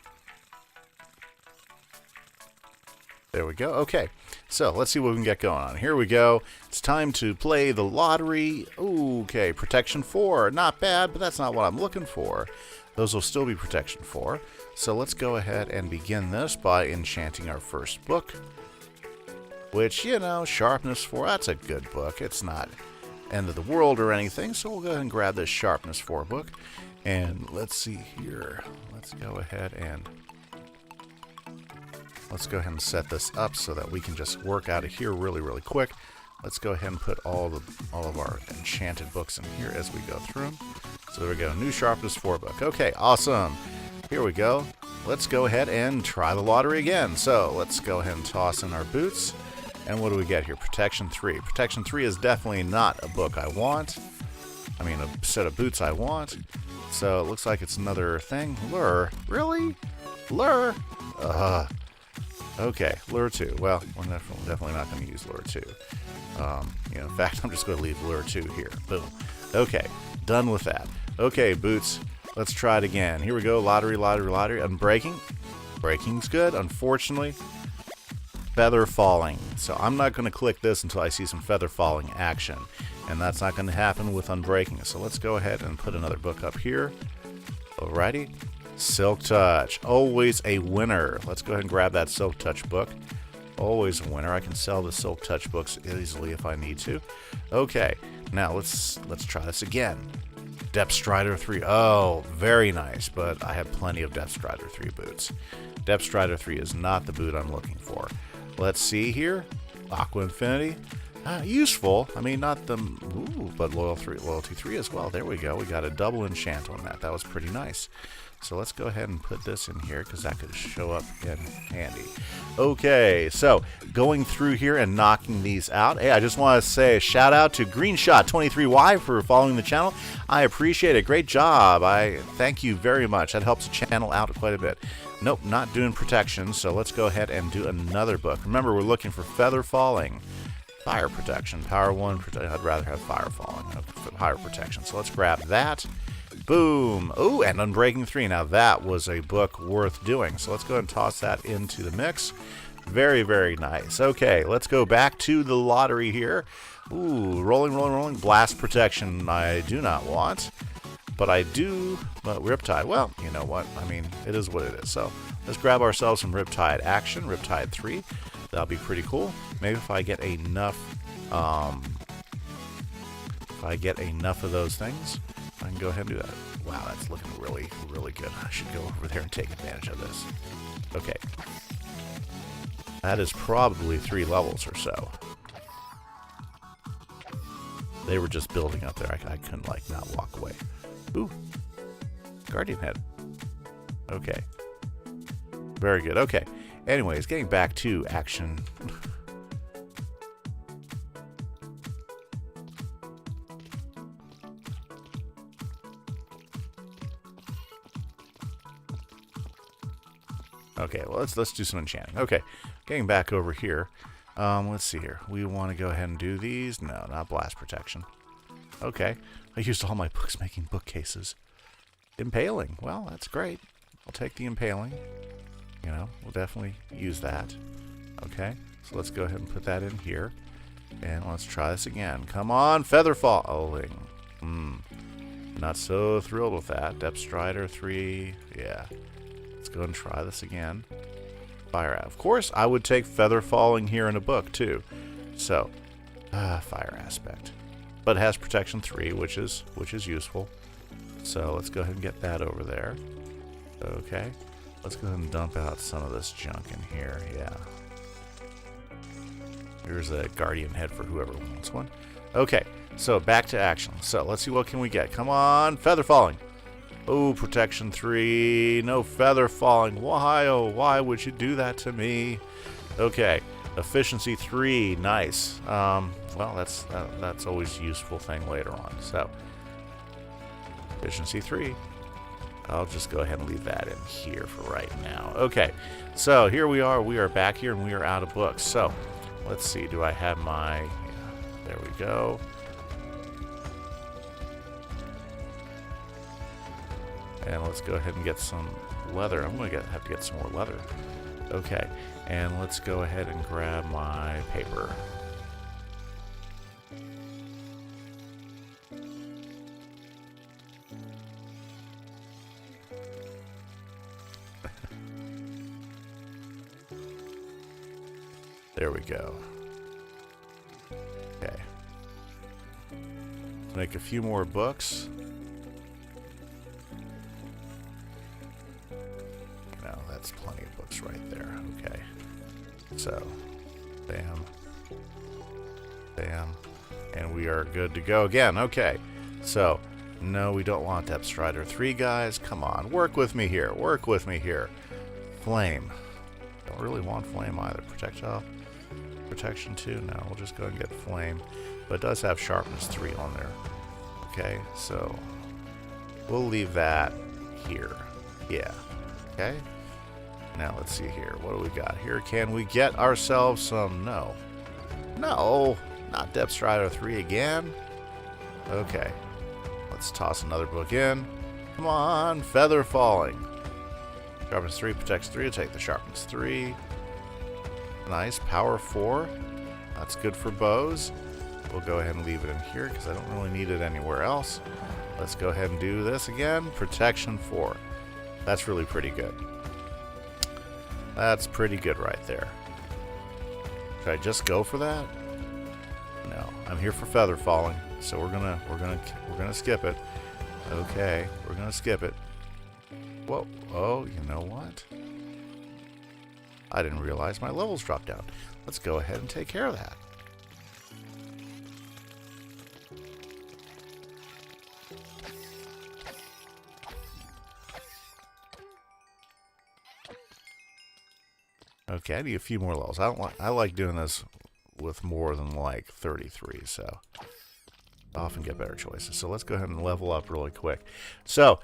There we go. Okay, so let's see what we can get going on. Here we go. It's time to play the lottery. Okay, protection 4. Not bad, but that's not what I'm looking for. Those will still be protection 4. So let's go ahead and begin this by enchanting our first book. Which, you know, sharpness 4, that's a good book. It's not end of the world or anything, so we'll go ahead and grab this sharpness 4 book. And let's see here. Let's go ahead and set this up so that we can just work out of here really, really quick. Let's go ahead and put all of our enchanted books in here as we go through them. So there we go, new sharpness 4 book. Okay, awesome. Here we go. Let's go ahead and try the lottery again. So let's go ahead and toss in our boots. And what do we get here? Protection 3. Protection 3 is definitely not a book I want. I mean, a set of boots I want. So it looks like it's another thing. Lure? Really? Lure? Okay, Lure 2. Well, we're definitely not going to use Lure 2. In fact, I'm just going to leave Lure 2 here. Boom. Okay, done with that. Okay, boots. Let's try it again. Here we go. Lottery, lottery, lottery. I'm breaking. Breaking's good. Unfortunately, feather falling. So I'm not going to click this until I see some feather falling action. And that's not going to happen with unbreaking. So let's go ahead and put another book up here. Alrighty. Silk Touch. Always a winner. Let's go ahead and grab that Silk Touch book. Always a winner. I can sell the Silk Touch books easily if I need to. Okay. Now let's try this again. Depth Strider 3. Oh, very nice. But I have plenty of Depth Strider 3 boots. Depth Strider 3 is not the boot I'm looking for. Let's see here. Aqua Infinity. Useful. I mean, not the... Ooh, but Loyalty 3 as well. There we go. We got a double enchant on that. That was pretty nice. So let's go ahead and put this in here because that could show up in handy. Okay, so going through here and knocking these out. Hey, I just want to say a shout out to Greenshot23Y for following the channel. I appreciate it. Great job. I thank you very much. That helps the channel out quite a bit. Nope, not doing protection, so let's go ahead and do another book. Remember, we're looking for feather falling. Fire protection. Power 1. I'd rather have fire falling. Fire protection. So let's grab that. Boom. Oh, and Unbreaking 3. Now that was a book worth doing. So let's go ahead and toss that into the mix. Very, very nice. Okay, let's go back to the lottery here. Ooh, rolling, rolling, rolling. Blast protection I do not want. But I do, but Riptide, well, you know what, I mean, it is what it is. So let's grab ourselves some Riptide action, Riptide 3. That'll be pretty cool. Maybe if I get enough, of those things, I can go ahead and do that. Wow, that's looking really, really good. I should go over there and take advantage of this. Okay. That is probably 3 levels or so. They were just building up there. I couldn't, like, not walk away. Ooh. Guardian Head. Okay. Very good. Okay. Anyways, getting back to action. Okay, well, let's do some enchanting. Okay. Getting back over here. Let's see here. We want to go ahead and do these. No, not blast protection. Okay. I used all my books making bookcases. Impaling. Well, that's great. I'll take the impaling. You know, we'll definitely use that. Okay. So let's go ahead and put that in here. And let's try this again. Come on, feather falling. Not so thrilled with that. Depth Strider 3. Yeah. Let's go and try this again. Fire out. Of course, I would take feather falling here in a book too. So, fire aspect. But it has protection 3, which is useful. So let's go ahead and get that over there. Okay. Let's go ahead and dump out some of this junk in here. Yeah. Here's a guardian head for whoever wants one. Okay. So back to action. So let's see what can we get. Come on, feather falling. Oh, protection 3. No feather falling. Why? Oh, why would you do that to me? Okay. Efficiency 3. Nice. Well, that's always a useful thing later on. So, efficiency 3. I'll just go ahead and leave that in here for right now. Okay. So, here we are. We are back here, and we are out of books. So, let's see. Do I have my... Yeah, there we go. And let's go ahead and get some leather. I'm going to have to get some more leather. Okay. And let's go ahead and grab my paper. There we go. Okay. Let's make a few more books. No, that's plenty of books right there. Okay. So, bam. Bam. And we are good to go again. Okay. So, no, we don't want Depth Strider 3, guys. Come on. Work with me here. Work with me here. Flame. Don't really want flame either. Protection 2? No, we'll just go ahead and get flame. But it does have sharpness 3 on there. Okay, so we'll leave that here. Yeah. Okay. Now let's see here. What do we got here? Can we get ourselves some... No. No! Not Depth Strider 3 again. Okay. Let's toss another book in. Come on! Feather falling. Sharpness 3, protects 3. I'll take the sharpness 3. Nice. Power 4. That's good for bows. We'll go ahead and leave it in here because I don't really need it anywhere else. Let's go ahead and do this again. Protection 4. That's really pretty good. That's pretty good right there. Should I just go for that? No, I'm here for feather falling, so we're gonna skip it. Okay, we're gonna skip it. Whoa! Oh, you know what? I didn't realize my levels dropped down. Let's go ahead and take care of that. Okay, I need a few more levels. I like doing this with more than like 33, so often get better choices. So let's go ahead and level up really quick. So,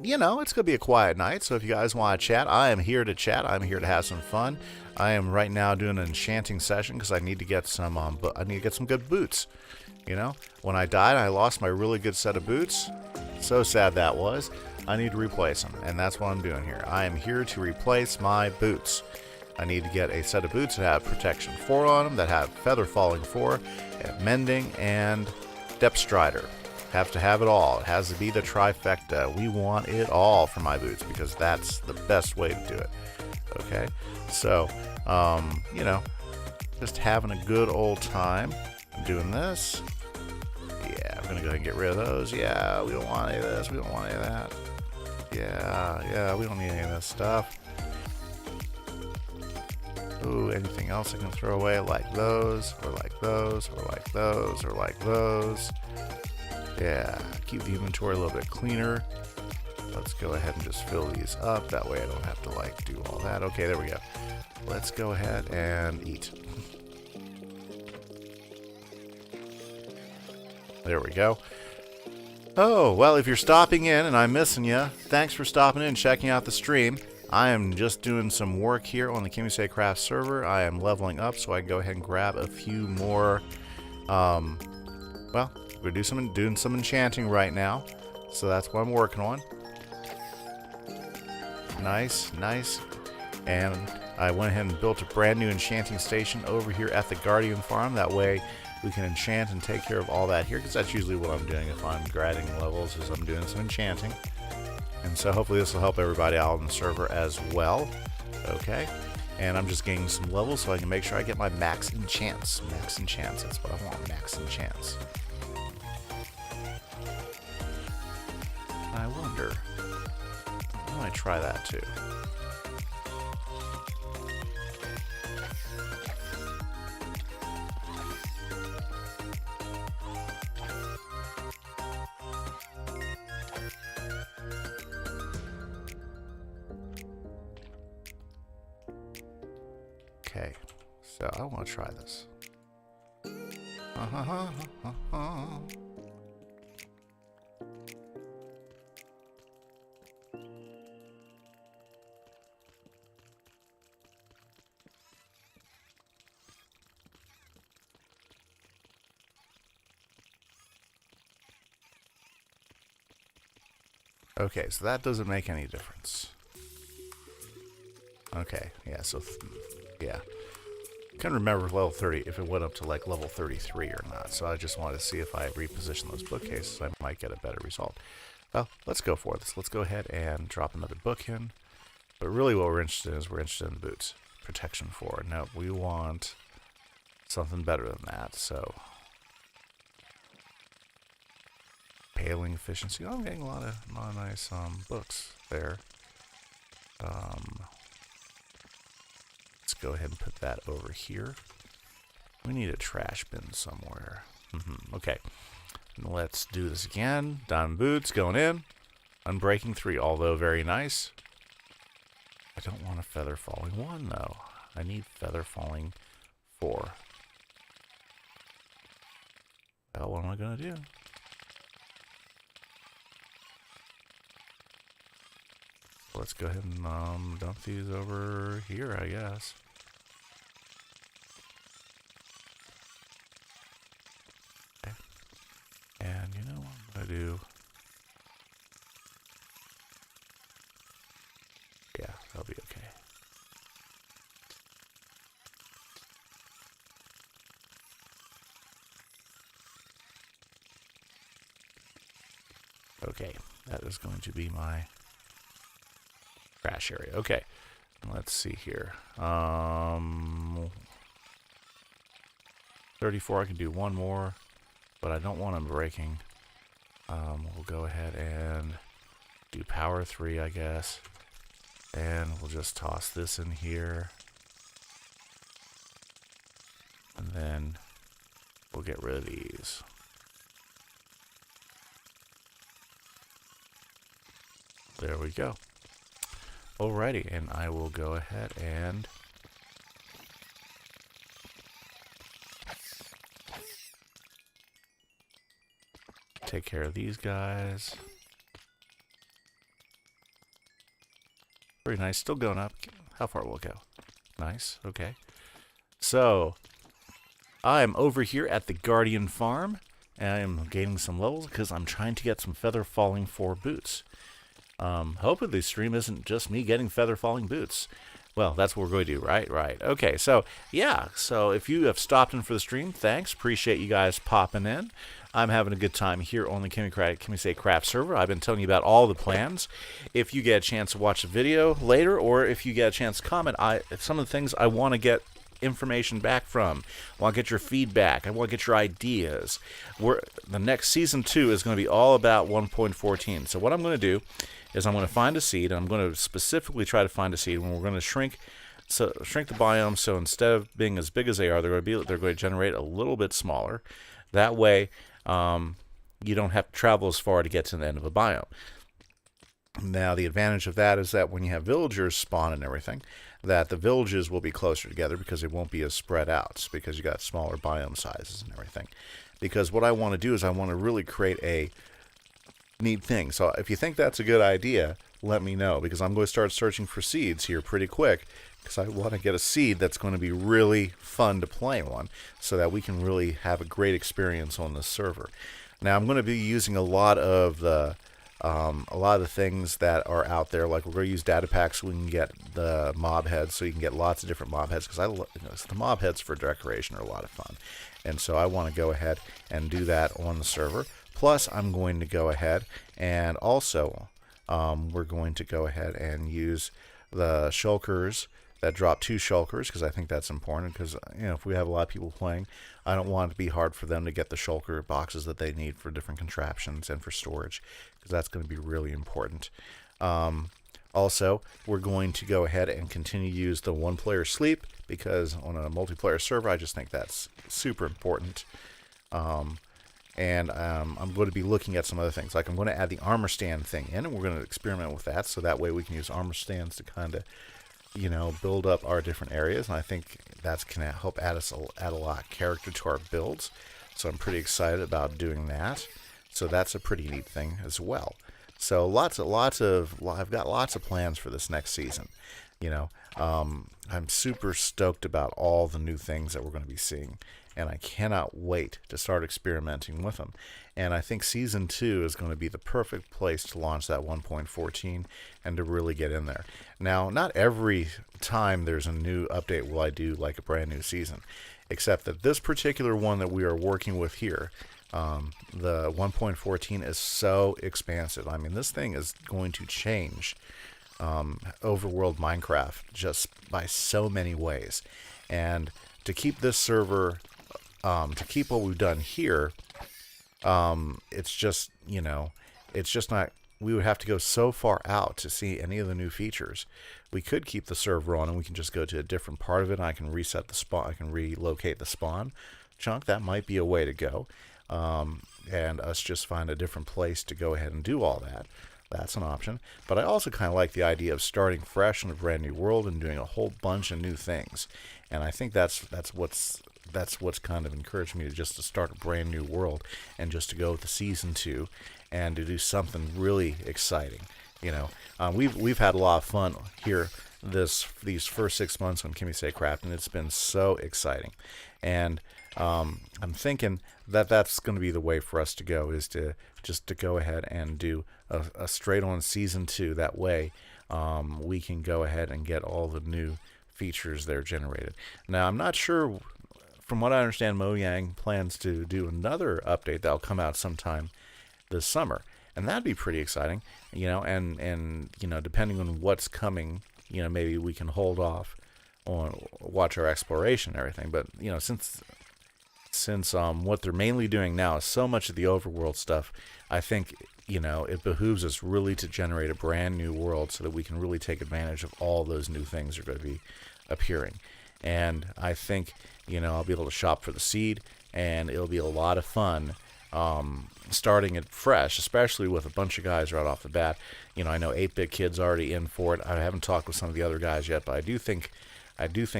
you know, it's going to be a quiet night. So if you guys want to chat, I am here to chat. I'm here to have some fun. I am right now doing an enchanting session because I need to get some, I need to get some good boots. You know, when I died, I lost my really good set of boots. So sad that was. I need to replace them, and that's what I'm doing here. I am here to replace my boots. I need to get a set of boots that have protection 4 on them, that have feather falling 4, and mending, and depth strider. Have to have it all. It has to be the trifecta. We want it all for my boots because that's the best way to do it. Okay, so you know, just having a good old time. I'm doing this. Yeah, I'm gonna go ahead and get rid of those. Yeah, we don't want any of this. We don't want any of that. Yeah, we don't need any of this stuff. Ooh, anything else I can throw away, like those, or like those, or like those, or like those. Yeah, keep the inventory a little bit cleaner. Let's go ahead and just fill these up. That way I don't have to like do all that. Okay, there we go. Let's go ahead and eat. There we go. Oh, well, if you're stopping in and I'm missing you, thanks for stopping in and checking out the stream. I am just doing some work here on the KimiseCraft server. I am leveling up so I can go ahead and grab a few more. Well, we're doing some enchanting right now. So that's what I'm working on. Nice, nice. And I went ahead and built a brand new enchanting station over here at the Guardian Farm. That way we can enchant and take care of all that here, because that's usually what I'm doing if I'm grading levels, is I'm doing some enchanting. And so hopefully this will help everybody out on the server as well. Okay. And I'm just gaining some levels so I can make sure I get my max enchants. Max enchants, that's what I want, max enchants. I wonder, I might try that too. Okay, so I want to try this. Okay, so that doesn't make any difference. Okay, yeah, so yeah. Couldn't remember level 30 if it went up to like level 33 or not. So I just wanted to see if I reposition those bookcases, I might get a better result. Well, let's go for this. Let's go ahead and drop another book in. But really what we're interested in is we're interested in the boots. Protection 4. No, we want something better than that. So paling efficiency. Oh, I'm getting a lot of nice books there. Let's go ahead and put that over here. We need a trash bin somewhere. Okay, and let's do this again. Diamond boots going in. Unbreaking 3, although very nice. I don't want a feather falling 1 though. I need feather falling 4. Well, what am I gonna do? Let's go ahead and dump these over here, I guess. Okay. And you know what I'm gonna do? Yeah, that'll be okay. Okay, that is going to be my crash area. Okay, let's see here. 34, I can do 1 more, but I don't want them breaking. We'll go ahead and do power 3, I guess. And we'll just toss this in here. And then we'll get rid of these. There we go. Alrighty, and I will go ahead and take care of these guys. Very nice. Still going up. How far will it go? Nice. Okay. So, I'm over here at the Guardian Farm. And I'm gaining some levels because I'm trying to get some feather falling for boots. Hoping the stream isn't just me getting feather falling boots. Well, that's what we're going to do, right? Right. Okay, so, yeah. So, if you have stopped in for the stream, thanks. Appreciate you guys popping in. I'm having a good time here on the KimiseCraft server. I've been telling you about all the plans. If you get a chance to watch the video later, or if you get a chance to comment, some of the things I want to get information back from. I want to get your feedback. I want to get your ideas. The next season 2 is going to be all about 1.14. So what I'm going to do is I'm going to find a seed. And I'm going to specifically try to find a seed when we're going to shrink the biome. So instead of being as big as they are, they're going to generate a little bit smaller. That way, you don't have to travel as far to get to the end of a biome. Now, the advantage of that is that when you have villagers spawn and everything, that the villages will be closer together because they won't be as spread out because you got smaller biome sizes and everything. Because what I want to do is I want to really create a neat thing. So if you think that's a good idea, let me know, because I'm going to start searching for seeds here pretty quick, because I want to get a seed that's going to be really fun to play on so that we can really have a great experience on this server. Now, I'm going to be using a lot of the things that are out there. Like, we're going to use data packs so we can get the mob heads, so you can get lots of different mob heads, because the mob heads for decoration are a lot of fun. And so I want to go ahead and do that on the server. Plus, I'm going to go ahead and also we're going to go ahead and use the shulkers that drop 2 shulkers, because I think that's important, because if we have a lot of people playing, I don't want it to be hard for them to get the shulker boxes that they need for different contraptions and for storage, because that's going to be really important. Also, we're going to go ahead and continue to use the 1-player sleep, because on a multiplayer server, I just think that's super important. And I'm going to be looking at some other things. Like, I'm going to add the armor stand thing in, and we're going to experiment with that, so that way we can use armor stands to kind of, build up our different areas. And I think that's going to help add a lot of character to our builds. So I'm pretty excited about doing that. So that's a pretty neat thing as well. So I've got lots of plans for this next season. I'm super stoked about all the new things that we're going to be seeing, and I cannot wait to start experimenting with them. And I think Season 2 is going to be the perfect place to launch that 1.14 and to really get in there. Now, not every time there's a new update will I do like a brand new season, except that this particular one that we are working with here, the 1.14, is so expansive. I mean, this thing is going to change overworld Minecraft just by so many ways. And to keep this server, to keep what we've done here, it's just not, we would have to go so far out to see any of the new features. We could keep the server on and we can just go to a different part of it, and I can reset the spawn, I can relocate the spawn chunk. That might be a way to go. And us just find a different place to go ahead and do all that. That's an option. But I also kind of like the idea of starting fresh in a brand new world and doing a whole bunch of new things. And I think that's what's kind of encouraged me to start a brand new world and just to go with the Season 2 and to do something really exciting. We've had a lot of fun here these first 6 months on KimiseCraft, and it's been so exciting. And I'm thinking that that's going to be the way for us to go, is to go ahead and do a straight-on Season 2. That way we can go ahead and get all the new features that are generated. Now, I'm not sure, from what I understand, Mojang plans to do another update that'll come out sometime this summer, and that'd be pretty exciting, and depending on what's coming, maybe we can hold off on watch our exploration and everything. But since what they're mainly doing now is so much of the overworld stuff, I think it behooves us really to generate a brand new world so that we can really take advantage of all those new things that are going to be appearing. And I think I'll be able to shop for the seed, and it'll be a lot of fun starting it fresh, especially with a bunch of guys right off the bat. I know 8-Bit Kid's already in for it. I haven't talked with some of the other guys yet, but I do think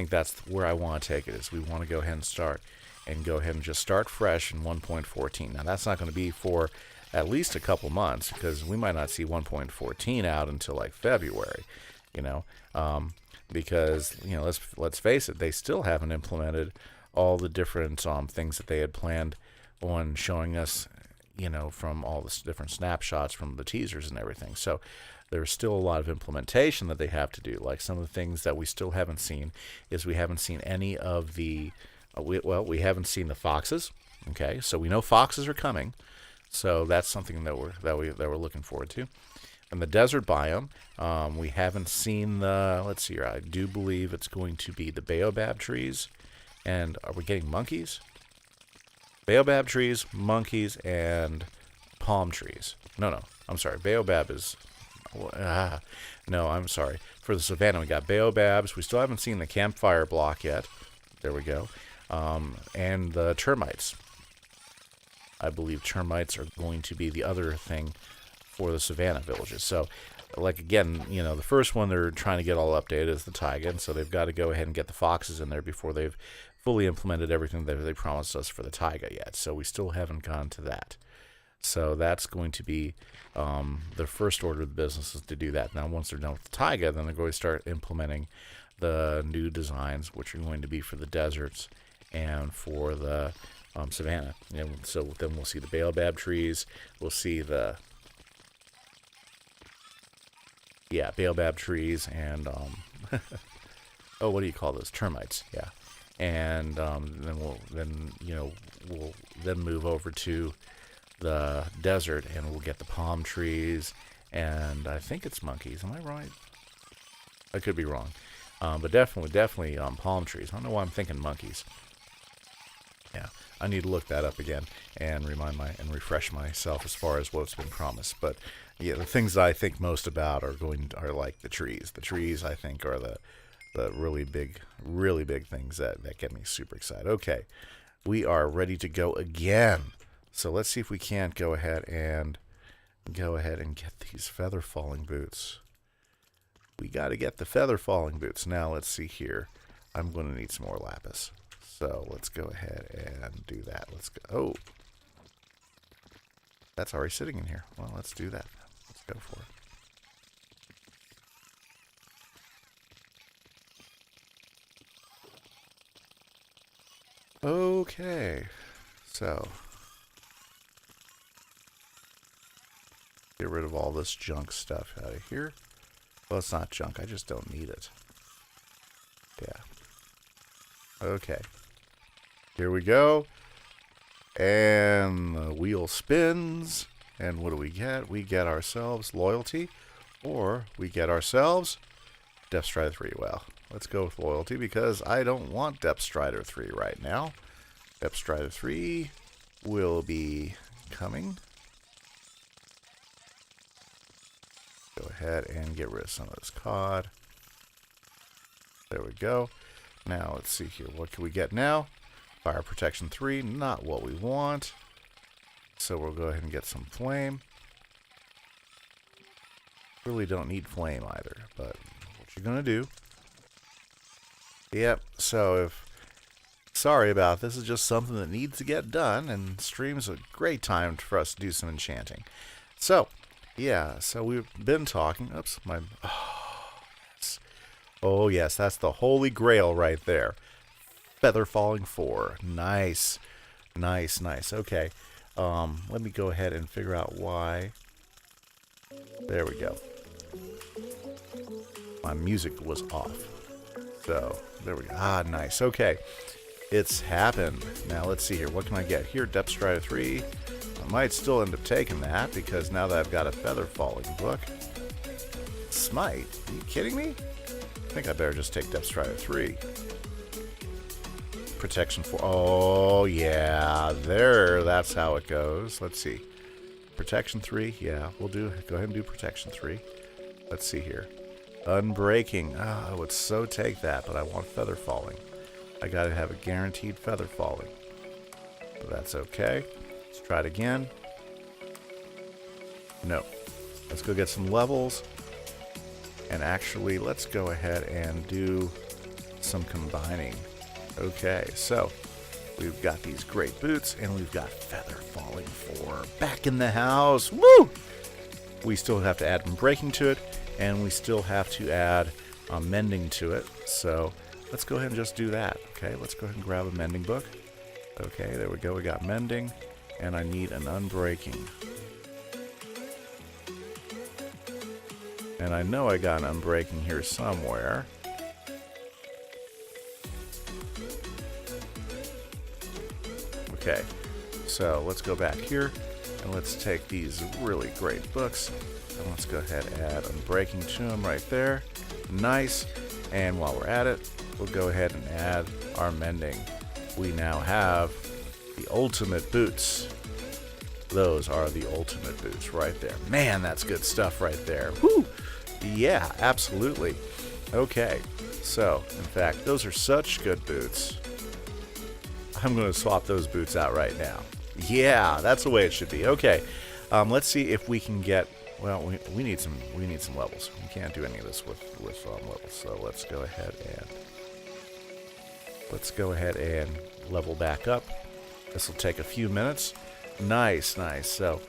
that's where I want to take it, is we want to go ahead and just start fresh in 1.14. Now, that's not going to be for at least a couple months, because we might not see 1.14 out until like February, you know, because, you know, let's face it, they still haven't implemented all the different things that they had planned on showing us, you know, from all the different snapshots from the teasers and everything. So there's still a lot of implementation that they have to do. Like some of the things that we still haven't seen is we haven't seen any of the, we haven't seen the foxes. Okay, so we know foxes are coming, so that's something that we're looking forward to. And the desert biome, we haven't seen the. Let's see here. I do believe it's going to be the baobab trees, and are we getting monkeys? Baobab trees, monkeys, and palm trees. No, I'm sorry. Baobab is. No, I'm sorry. For the savanna, we got baobabs. We still haven't seen the campfire block yet. There we go. And the termites. I believe termites are going to be the other thing for the savanna villages. So, like, again, you know, the first one they're trying to get all updated is the taiga, and so they've got to go ahead and get the foxes in there before they've fully implemented everything that they promised us for the taiga yet. So we still haven't gone to that. So that's going to be the first order of the business, is to do that. Now, once they're done with the taiga, then they're going to start implementing the new designs, which are going to be for the deserts and for the savanna. And so then we'll see the baobab trees. We'll see the baobab trees and oh, what do you call those? Termites. Yeah, and then we'll move over to the desert, and we'll get the palm trees, and I think it's monkeys. Am I right? I could be wrong, but definitely palm trees. I don't know why I'm thinking monkeys. Yeah, I need to look that up again and refresh myself as far as what's been promised. But yeah, the things that I think most about are like the trees. The trees, I think, are the really big things that get me super excited. Okay, we are ready to go again. So let's see if we can't go ahead and get these feather falling boots. We got to get the feather falling boots. Now let's see here. I'm going to need some more lapis. So let's go ahead and do that. Let's go. Oh, that's already sitting in here. Well, let's do that. Let's go for it. Okay. So get rid of all this junk stuff out of here. Well, it's not junk. I just don't need it. Yeah. Okay. Here we go. And the wheel spins. And what do we get? We get ourselves loyalty. Or we get ourselves Depth Strider 3. Well, let's go with loyalty because I don't want Depth Strider 3 right now. Depth Strider 3 will be coming. Go ahead and get rid of some of this cod. There we go. Now, let's see here. What can we get now? Fire Protection 3, not what we want. So we'll go ahead and get some flame. Really don't need flame either, but what you're going to do. Yep, so sorry about this. It's just something that needs to get done, and stream's a great time for us to do some enchanting. So, yeah, so we've been talking. Oops, oh, yes, that's the holy grail right there. Feather Falling 4. Nice. Nice, nice. Okay. Let me go ahead and figure out why. There we go. My music was off. So, there we go. Ah, nice. Okay. It's happened. Now, let's see here. What can I get? Here, Depth Strider 3. I might still end up taking that because now that I've got a Feather Falling book. Smite? Are you kidding me? I think I better just take Depth Strider 3. Protection 4. Oh, yeah. There. That's how it goes. Let's see. Protection 3. Yeah, we'll go ahead and do Protection 3. Let's see here. Unbreaking. Oh, I would so take that, but I want Feather Falling. I gotta have a guaranteed Feather Falling. But that's okay. Let's try it again. No. Let's go get some levels. And actually, let's go ahead and do some combining. Okay, so We've got these great boots, and we've got Feather Falling 4 back in the house. Woo! We still have to add breaking to it, and we still have to add mending to it. So let's go ahead and just do that. Okay, let's go ahead and grab a mending book. Okay, there we go. We got mending, and I need an unbreaking. And I know I got an unbreaking here somewhere. Okay, so let's go back here, and let's take these really great books, and let's go ahead and add unbreaking to them right there. Nice. And while we're at it, we'll go ahead and add our mending. We now have the ultimate boots. Those are the ultimate boots right there. Man, that's good stuff right there. Woo! Yeah, absolutely. Okay, so, in fact, those are such good boots. I'm going to swap those boots out right now. Yeah, that's the way it should be. Okay, let's see if we can get... Well, we need some levels. We can't do any of this with levels. So let's go ahead and level back up. This will take a few minutes. Nice, nice. So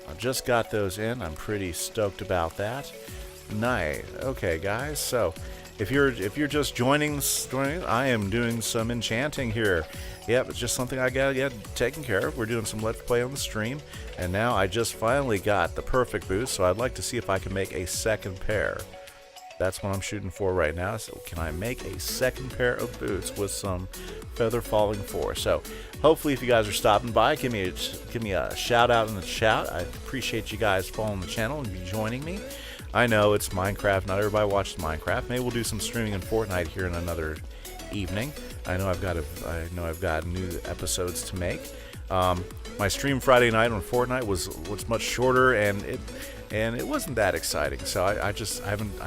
I've just got those in. I'm pretty stoked about that. Nice. Okay, guys. So if you're just joining, I am doing some enchanting here. Yep, it's just something I gotta get taken care of. We're doing some Let's Play on the stream, and now I just finally got the perfect boots, so I'd like to see if I can make a second pair. That's what I'm shooting for right now. So can I make a second pair of boots with some Feather Falling 4? So hopefully, if you guys are stopping by, give me a shout out in the chat. I appreciate you guys following the channel and joining me. I know it's Minecraft. Not everybody watches Minecraft. Maybe we'll do some streaming in Fortnite here in another evening. I know I've got new episodes to make. My stream Friday night on Fortnite was much shorter, and it wasn't that exciting. So I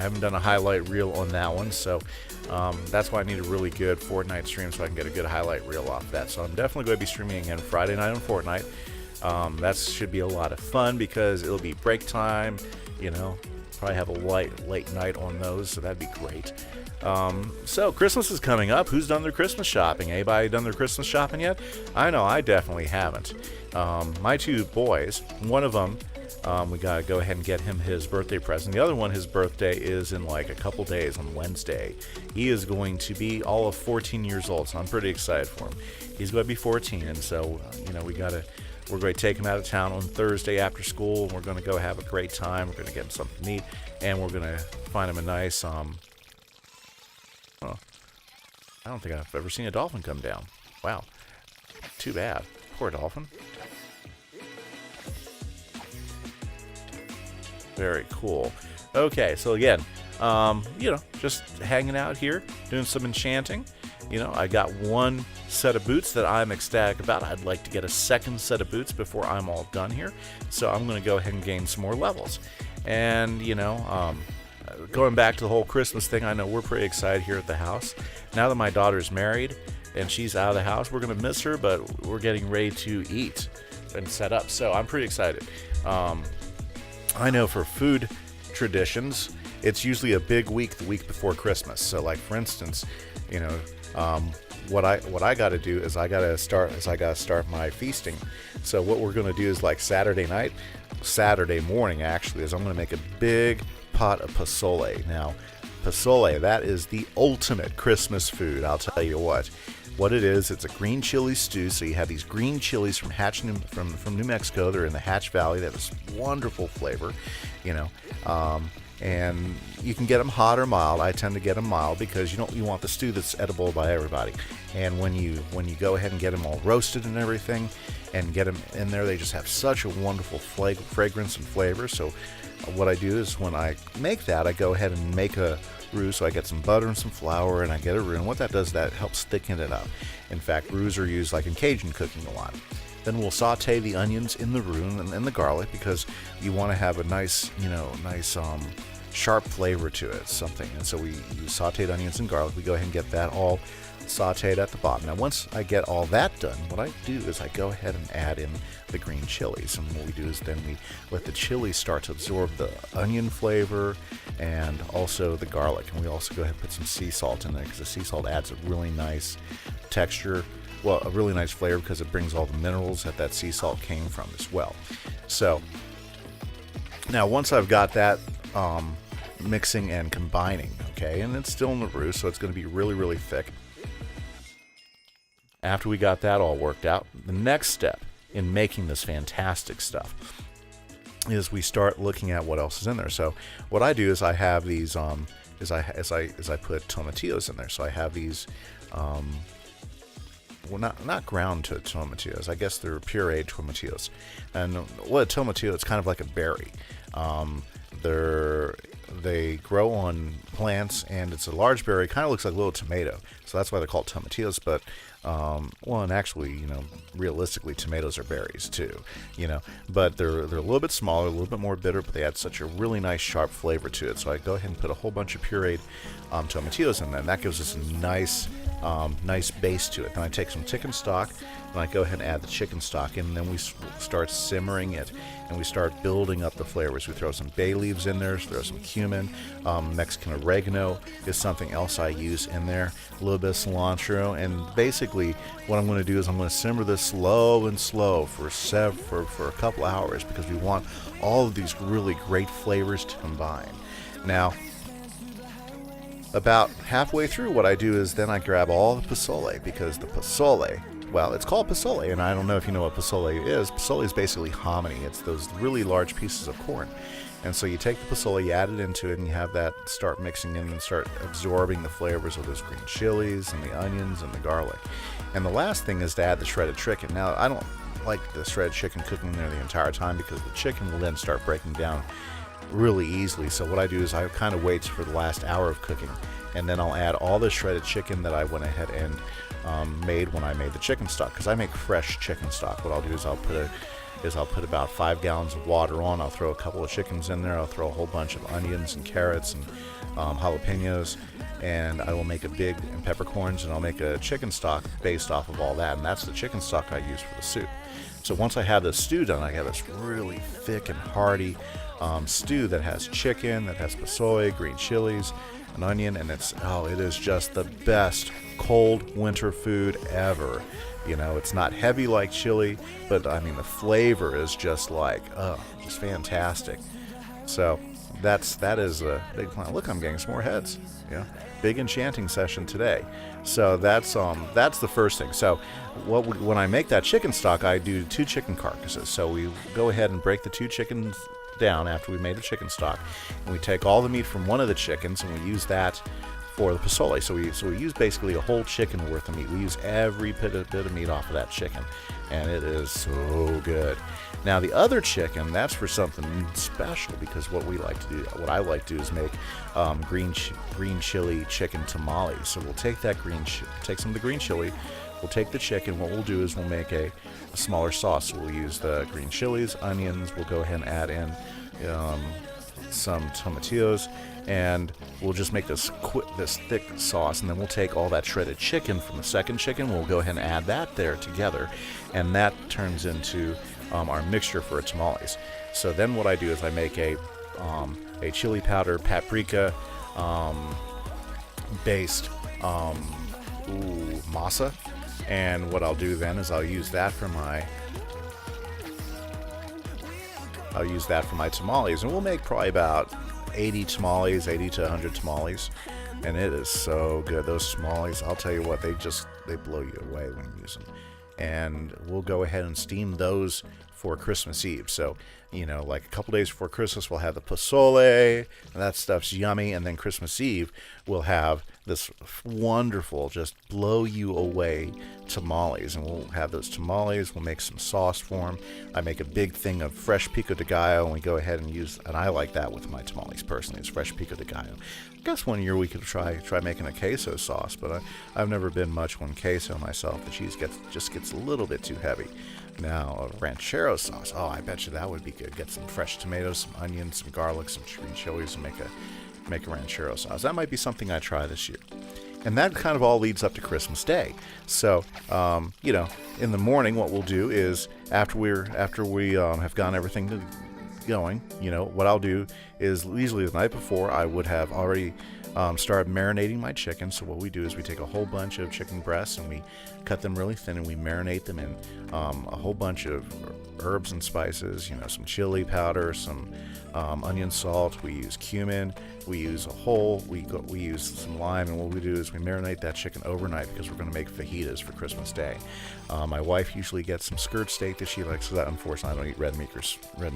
haven't done a highlight reel on that one. So that's why I need a really good Fortnite stream so I can get a good highlight reel off that. So I'm definitely going to be streaming again Friday night on Fortnite. That should be a lot of fun because it'll be break time. You know, probably have a late night on those, so that'd be great. So Christmas is coming up. Who's done their Christmas shopping? Anybody done their Christmas shopping yet? I know I definitely haven't. My two boys, one of them, we gotta go ahead and get him his birthday present. The other one, his birthday is in like a couple days on Wednesday. He is going to be all of 14 years old, so I'm pretty excited for him. He's going to be 14, and so we're going to take him out of town on Thursday after school, and we're going to go have a great time. We're going to get him something to eat, and we're going to find him a nice I don't think I've ever seen a dolphin come down. Wow. Too bad. Poor dolphin. Very cool. Okay, so again, just hanging out here, doing some enchanting. I got one set of boots that I'm ecstatic about. I'd like to get a second set of boots before I'm all done here. So I'm going to go ahead and gain some more levels. And, going back to the whole Christmas thing, I know we're pretty excited here at the house. Now that my daughter's married and she's out of the house, we're going to miss her, but we're getting ready to eat and set up. So I'm pretty excited. I know for food traditions, it's usually a big week the week before Christmas. So like for instance, what I got to do is I got to start my feasting. So what we're going to do is like Saturday morning actually, is I'm going to make a big pot of pozole. Now, pozole, that is the ultimate Christmas food. I'll tell you what it is. It's a green chili stew. So you have these green chilies from from New Mexico. They're in the Hatch Valley. They have this wonderful flavor, and you can get them hot or mild. I tend to get them mild because you want the stew that's edible by everybody. And when you go ahead and get them all roasted and everything, and get them in there, they just have such a wonderful fragrance and flavor. So what I do is when I make that, I go ahead and make a roux. So I get some butter and some flour, and I get a roux. And what that does, that helps thicken it up. In fact, roux are used like in Cajun cooking a lot. Then we'll saute the onions in the roux and the garlic because you want to have a nice, sharp flavor to it, something. And so we use sauteed onions and garlic. We go ahead and get that all sauteed at the bottom. Now, once I get all that done, what I do is I go ahead and add in the green chilies. And what we do is then we let the chilies start to absorb the onion flavor and also the garlic. And we also go ahead and put some sea salt in there because the sea salt adds a really nice texture well, a really nice flavor because it brings all the minerals that sea salt came from as well. So now once I've got that mixing and combining, okay, and it's still in the roux, so it's going to be really, really thick. After we got that all worked out, the next step in making this fantastic stuff is we start looking at what else is in there. So what I do is I have these is I put tomatillos in there. So I have these well, not ground tomatillos. I guess they're pureed tomatillos. And what a tomatillo, it's kind of like a berry. They grow on plants, and it's a large berry. Kind of looks like a little tomato, so that's why they're called tomatillos. But well, and actually, realistically, tomatoes are berries too, But they're a little bit smaller, a little bit more bitter, but they add such a really nice sharp flavor to it. So I go ahead and put a whole bunch of pureed tomatillos in there, and that gives us a nice base to it. Then I take some chicken stock, and I go ahead and add the chicken stock in, and then we start simmering it, and we start building up the flavors. We throw some bay leaves in there, throw some cumin, Mexican oregano is something else I use in there, a little bit of cilantro, and basically what I'm going to do is I'm going to simmer this slow and slow for a couple hours, because we want all of these really great flavors to combine. Now, about halfway through, what I do is then I grab all the pozole, because the pozole, well, it's called pozole, and I don't know if you know what pozole is. Pozole is basically hominy. It's those really large pieces of corn. And so you take the pozole, you add it into it, and you have that start mixing in and start absorbing the flavors of those green chilies and the onions and the garlic. And the last thing is to add the shredded chicken. Now, I don't like the shredded chicken cooking there the entire time, because the chicken will then start breaking down really easily. So what I do is I kind of wait for the last hour of cooking, and then I'll add all the shredded chicken that I went ahead and made when I made the chicken stock, because I make fresh chicken stock. What I'll do is I'll put about 5 gallons of water on. I'll throw a couple of chickens in there. I'll throw a whole bunch of onions and carrots and jalapenos, and I will make and peppercorns, and I'll make a chicken stock based off of all that, and that's the chicken stock I use for the soup. So once I have this stew done, I have this really thick and hearty stew that has chicken, that has pozole, green chilies, an onion, and it is just the best cold winter food ever. It's not heavy like chili, but I mean the flavor is just like, just fantastic. So that is a big plan. Look, I'm getting some more heads. Big enchanting session today. So that's the first thing. So when I make that chicken stock, I do 2 chicken carcasses. So we go ahead and break the 2 chickens down after we made the chicken stock, and we take all the meat from one of the chickens, and we use that for the pozole. So we use basically a whole chicken worth of meat. We use every bit of meat off of that chicken, and it is so good. Now the other chicken, that's for something special, because what I like to do is make green chili chicken tamales. So we'll take that take some of the green chili, we'll take the chicken. What we'll do is we'll make a smaller sauce. We'll use the green chilies, onions. We'll go ahead and add in some tomatillos, and we'll just make this thick sauce. And then we'll take all that shredded chicken from the second chicken. We'll go ahead and add that there together, and that turns into our mixture for tamales. So then what I do is I make a chili powder, paprika based masa. And what I'll do then is I'll use that for my tamales, and we'll make probably about 80 to 100 tamales, and it is so good. Those tamales, I'll tell you what, they blow you away when you use them. And we'll go ahead and steam those for Christmas Eve. So, like a couple days before Christmas, we'll have the pozole, and that stuff's yummy. And then Christmas Eve, we'll have this wonderful, just blow you away tamales. And we'll have those tamales. We'll make some sauce for them. I make a big thing of fresh pico de gallo, and we go ahead and I like that with my tamales personally, is fresh pico de gallo. I guess one year we could try making a queso sauce, but I've never been much on queso myself. The cheese just gets a little bit too heavy. Now, a ranchero sauce, I bet you that would be good. Get some fresh tomatoes, some onions, some garlic, some green chilies, and make a ranchero sauce. That might be something I try this year. And that kind of all leads up to Christmas Day. So, in the morning, what we'll do is after we have gotten everything going, what I'll do is usually the night before I would have already start marinating my chicken. So what we do is we take a whole bunch of chicken breasts and we cut them really thin and we marinate them in a whole bunch of herbs and spices, some chili powder, some onion salt. We use cumin. We use we use some lime, and what we do is we marinate that chicken overnight because we're going to make fajitas for Christmas Day. My wife usually gets some skirt steak that she likes, so that unfortunately I don't eat red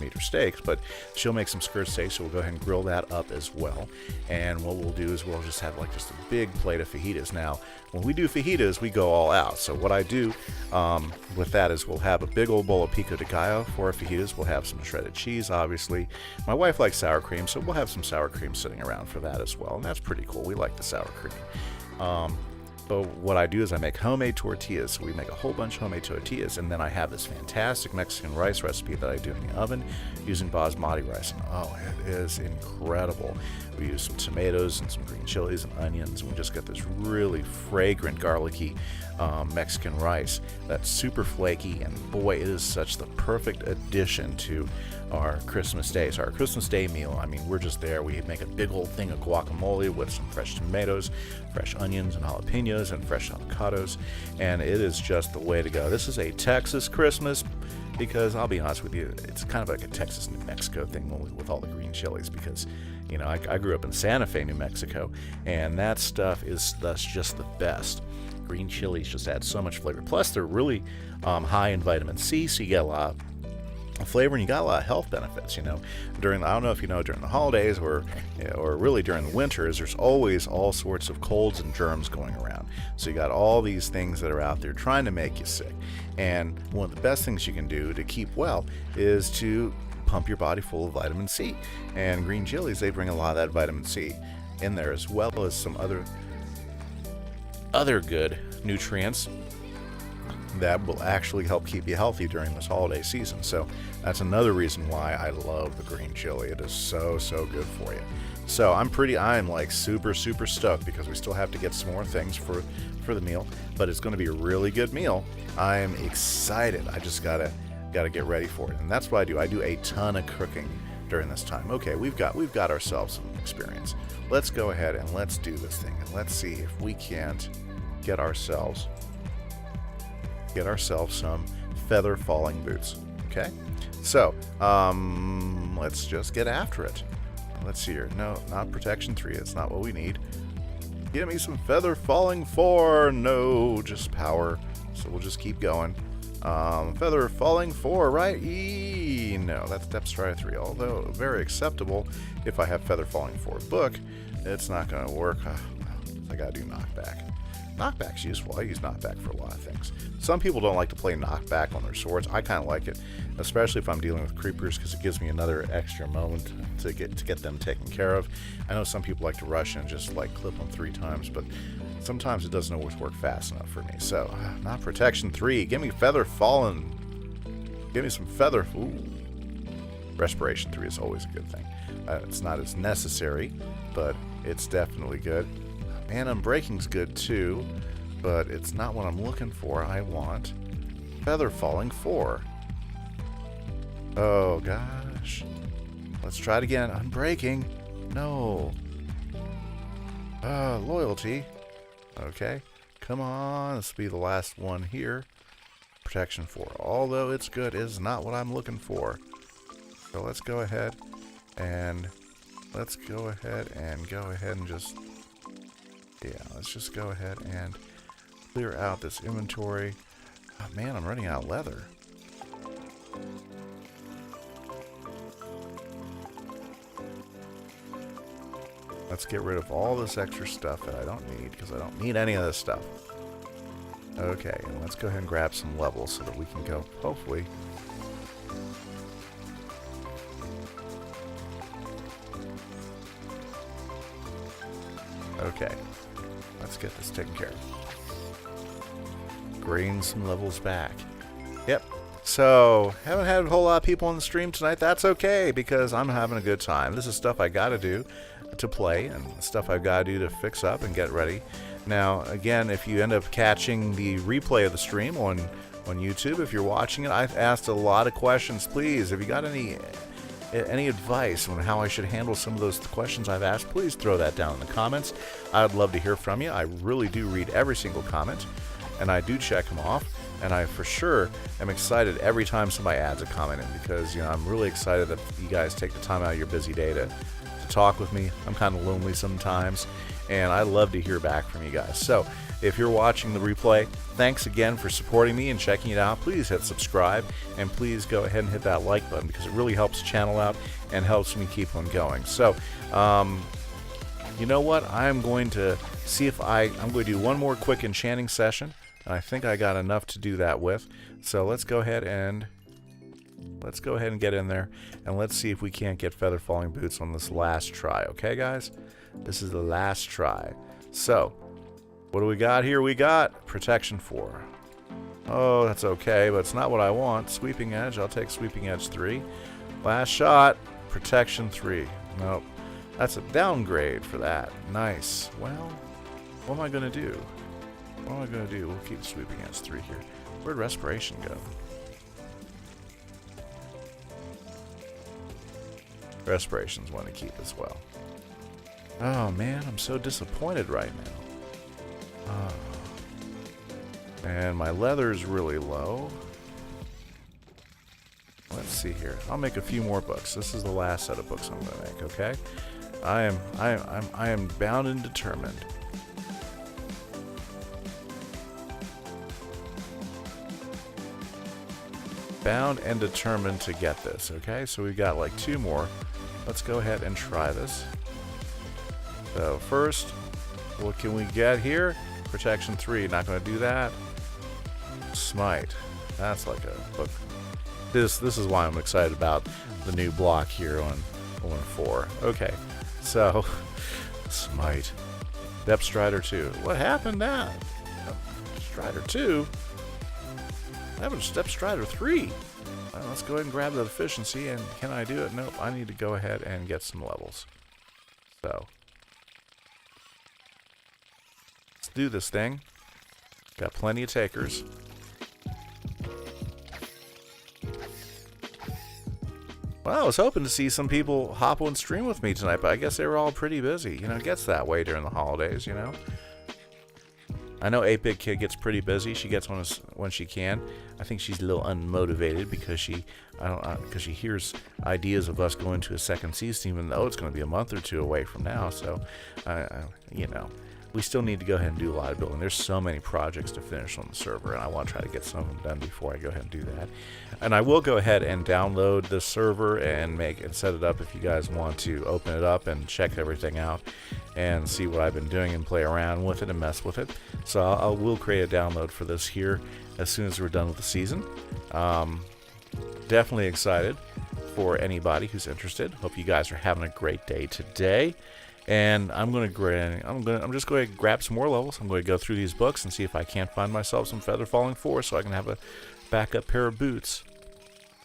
meat or steaks, but she'll make some skirt steak, so we'll go ahead and grill that up as well. And what we'll do is we'll just have just a big plate of fajitas. Now, when we do fajitas, we go all out. So what I do with that is we'll have a big old bowl of pico de gallo for our fajitas. We'll have some shredded cheese, obviously. My wife likes sour cream, so we'll have some sour cream sitting around for that as well, and that's pretty cool. We like the sour cream. But what I do is I make homemade tortillas. So we make a whole bunch of homemade tortillas, and then I have this fantastic Mexican rice recipe that I do in the oven using basmati rice. And oh, it is incredible. We use some tomatoes and some green chilies and onions, and we just get this really fragrant, garlicky Mexican rice that's super flaky, and boy, it is such the perfect addition to our Christmas Day. So our Christmas Day meal, I mean, we're just there. We make a big old thing of guacamole with some fresh tomatoes, fresh onions and jalapenos, and fresh avocados, and it is just the way to go. This is a Texas Christmas because I'll be honest with you, it's kind of like a Texas New Mexico thing with all the green chilies, because I grew up in Santa Fe, New Mexico, and that stuff that's just the best. Green chilies just add so much flavor. Plus, they're really high in vitamin C, so you get a lot of flavor, and you got a lot of health benefits. During I don't know if during the holidays or really during the winters, there's always all sorts of colds and germs going around. So you got all these things that are out there trying to make you sick. And one of the best things you can do to keep well is to pump your body full of vitamin C. And green chilies, they bring a lot of that vitamin C in there, as well as some other good nutrients that will actually help keep you healthy during this holiday season. So that's another reason why I love the green chili. It is so good for you. So I'm like super stoked, because we still have to get some more things for the meal, but it's going to be a really good meal. I'm excited. I just gotta get ready for it, and that's what I do. I do a ton of cooking during this time. Okay, we've got ourselves some experience. Let's go ahead and let's do this thing, and let's see if we can't get ourselves some feather falling boots. Okay, so let's just get after it. Let's see here. No, not protection 3. It's not what we need. Give me some feather falling 4. No, just power. So we'll just keep going. Feather falling 4, right? No, that's depth strider 3. Although very acceptable if I have feather falling 4 book, it's not going to work. I got to do knockback. Knockback's useful. I use knockback for a lot of things. Some people don't like to play knockback on their swords. I kind of like it, especially if I'm dealing with creepers, because it gives me another extra moment to get them taken care of. I know some people like to rush and just clip them 3 times, but sometimes it doesn't always work fast enough for me. So, not protection 3. Give me feather fallen. Give me some feather. Ooh. Respiration 3 is always a good thing. It's not as necessary, but it's definitely good. And unbreaking's good too, but it's not what I'm looking for. I want feather falling 4. Oh gosh. Let's try it again. Unbreaking. No. Loyalty. Okay. Come on. This will be the last one here. Protection 4. Although it's good, is not what I'm looking for. So let's go ahead and just... Yeah, let's just go ahead and clear out this inventory. Oh, man, I'm running out of leather. Let's get rid of all this extra stuff that I don't need, because I don't need any of this stuff. Okay, and let's go ahead and grab some levels so that we can go, hopefully... Okay. Let's get this taken care of. Gain some levels back. Yep. So, haven't had a whole lot of people on the stream tonight. That's okay, because I'm having a good time. This is stuff I gotta do to play, and stuff I've gotta do to fix up and get ready. Now, again, if you end up catching the replay of the stream on YouTube, if you're watching it, I've asked a lot of questions. Please, if you got any any advice on how I should handle some of those questions I've asked, please throw that down in the comments. I'd love to hear from you. I really do read every single comment, and I do check them off. And I for sure am excited every time somebody adds a comment in, because I'm really excited that you guys take the time out of your busy day to talk with me. I'm kind of lonely sometimes, and I love to hear back from you guys. So if you're watching the replay, thanks again for supporting me and checking it out. Please hit subscribe, and please go ahead and hit that like button, because it really helps the channel out and helps me keep on going. So you know what, I'm going to see if I'm going to do one more quick enchanting session. I think I got enough to do that with. So let's go ahead and get in there, and let's see if we can't get feather falling boots on this last try. Okay, guys? This is the last try. So, what do we got here? We got protection 4. Oh, that's okay, but it's not what I want. Sweeping edge. I'll take sweeping edge 3. Last shot. Protection 3. Nope. That's a downgrade for that. Nice. Well, what am I going to do? What am I going to do? We'll keep sweeping edge 3 here. Where'd respiration go? Respiration's one to keep as well. Oh man, I'm so disappointed right now. Oh. And my leather's really low. Let's see here. I'll make a few more books. This is the last set of books I'm going to make, okay? I am bound and determined. Bound and determined to get this, okay? So we've got like 2 more. Let's go ahead and try this. So first, what can we get here? Protection 3, not going to do that. Smite, that's like a book. This is why I'm excited about the new block here on 4. Okay, so Smite, Depth Strider 2. What happened now? Strider 2? I have a Step Strider 3. Well, let's go ahead and grab that efficiency, and can I do it? Nope, I need to go ahead and get some levels. So, let's do this thing. Got plenty of takers. Well, I was hoping to see some people hop on stream with me tonight, but I guess they were all pretty busy. You know, it gets that way during the holidays, you know. I know 8-Bit Kid gets pretty busy. She gets on us when she can. I think she's a little unmotivated because she hears ideas of us going to a second season, even though it's going to be a month or 2 away from now. So, you know, we still need to go ahead and do a lot of building. There's so many projects to finish on the server, and I want to try to get some of them done before I go ahead and do that. And I will go ahead and download the server and set it up if you guys want to open it up and check everything out and see what I've been doing and play around with it and mess with it. So I will create a download for this here as soon as we're done with the season. Definitely excited for anybody who's interested. Hope you guys are having a great day today. And I'm just going to grab some more levels. I'm going to go through these books and see if I can't find myself some Feather Falling 4 so I can have a backup pair of boots.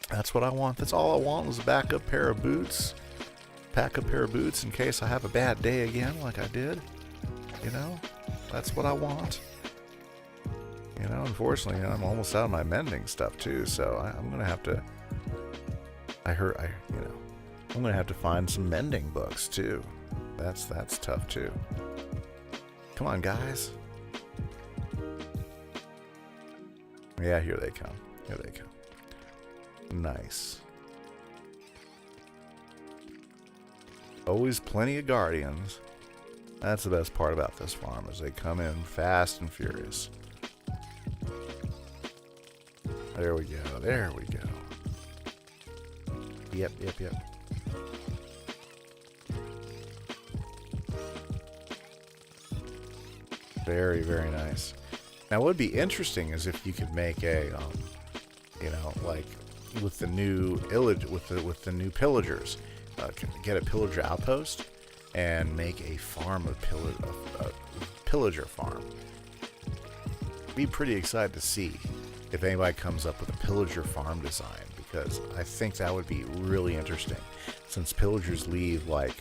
That's what I want. That's all I want was a backup pair of boots. Pack a pair of boots in case I have a bad day again like I did. You know, that's what I want. You know, unfortunately, I'm almost out of my mending stuff too, so I'm going to have to, I'm going to have to find some mending books too. That's tough too. Come on, guys. Yeah, here they come. Here they come. Nice. Always plenty of guardians. That's the best part about this farm, is they come in fast and furious. There we go. There we go. Yep. Very, very nice. Now, what would be interesting is if you could make a, you know, like with the new pillagers, get a pillager outpost and make a farm of pillager farm. Be pretty excited to see if anybody comes up with a pillager farm design, because I think that would be really interesting. Since pillagers leave like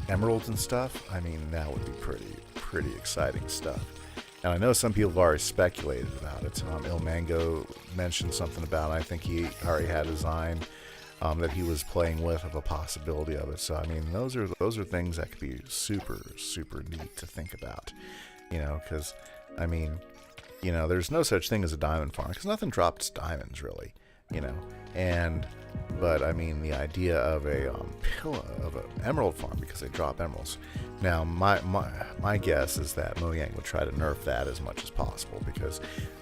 emeralds and stuff, I mean, that would be pretty exciting stuff. And I know some people have already speculated about it. Il Mango mentioned something about it. I think he already had a design. that he was playing with of a possibility of it. So I mean, those are things that could be super neat to think about, you know, because I mean, you know, there's no such thing as a diamond farm because nothing drops diamonds really, you know, but I mean the idea of an emerald farm because they drop emeralds. Now my guess is that Mojang would try to nerf that as much as possible because,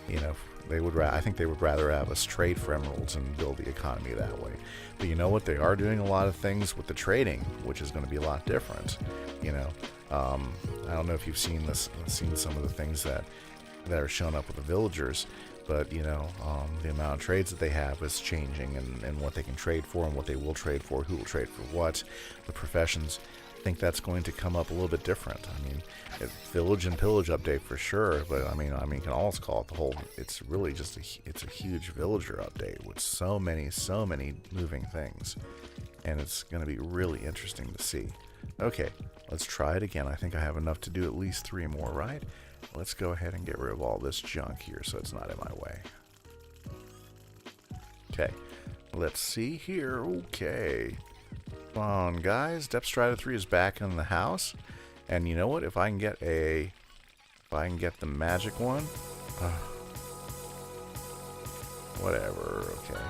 you know, I think they would rather have us trade for emeralds and build the economy that way. But you know what? They are doing a lot of things with the trading, which is going to be a lot different. You know, I don't know if you've seen some of the things that are showing up with the villagers, but you know, the amount of trades that they have is changing, and what they can trade for, and what they will trade for, who will trade for what, the professions. I think that's going to come up a little bit different. I mean, village and pillage update for sure, but I mean, you can almost call it the whole. It's really just it's a huge villager update with so many moving things, and it's going to be really interesting to see. Okay, let's try it again. I think I have enough to do at least 3 more, right? Let's go ahead and get rid of all this junk here so it's not in my way. Okay, let's see here. Okay. Come on, guys. Depth Strata 3 is back in the house. And you know what? If I can get the magic one. Whatever. Okay.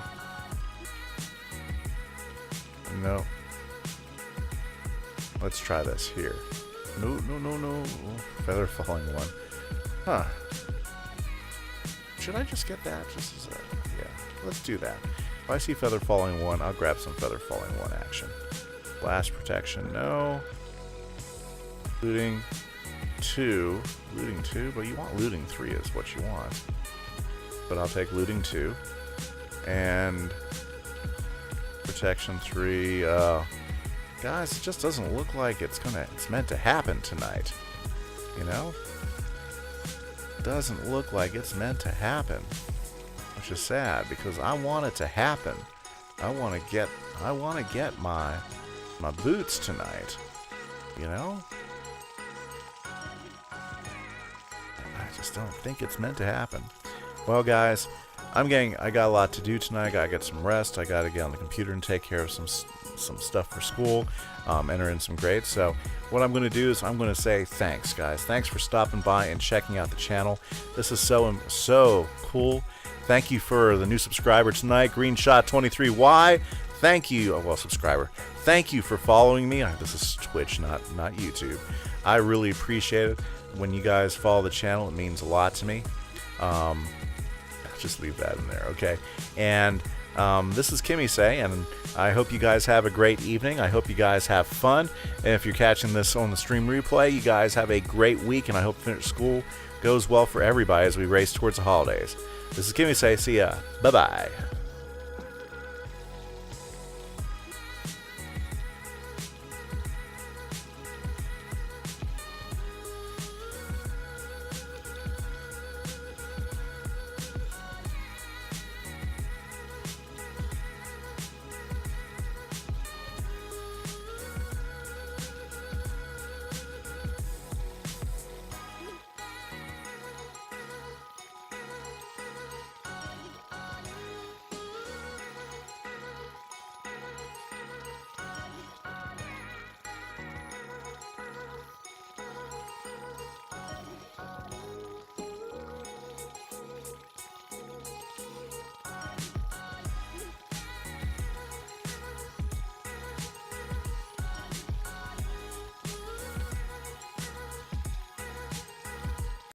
No. Let's try this here. No. Feather falling one. Huh. Should I just get that? Just as a... Yeah. Let's do that. If I see feather falling 1, I'll grab some feather falling 1 action. Blast protection, no. Looting 2. Looting 2, but you want looting 3 is what you want. But I'll take looting 2. And protection 3. Guys, it just doesn't look like it's meant to happen tonight. You know? Doesn't look like it's meant to happen. Which is sad because I want it to happen. I want to get my boots tonight. You know? I just don't think it's meant to happen. Well, guys, I got a lot to do tonight. I gotta get some rest. I gotta get on the computer and take care of some stuff for school. Enter in some grades. So what I'm going to do is I'm going to say thanks, guys. Thanks for stopping by and checking out the channel. This is so cool. Thank you for the new subscriber tonight, GreenShot23Y. Thank you, subscriber. Thank you for following me. This is Twitch, not YouTube. I really appreciate it. When you guys follow the channel, it means a lot to me. I'll just leave that in there, okay? And this is Kimise, and I hope you guys have a great evening. I hope you guys have fun. And if you're catching this on the stream replay, you guys have a great week, and I hope school goes well for everybody as we race towards the holidays. This is Kimise. See ya. Bye-bye.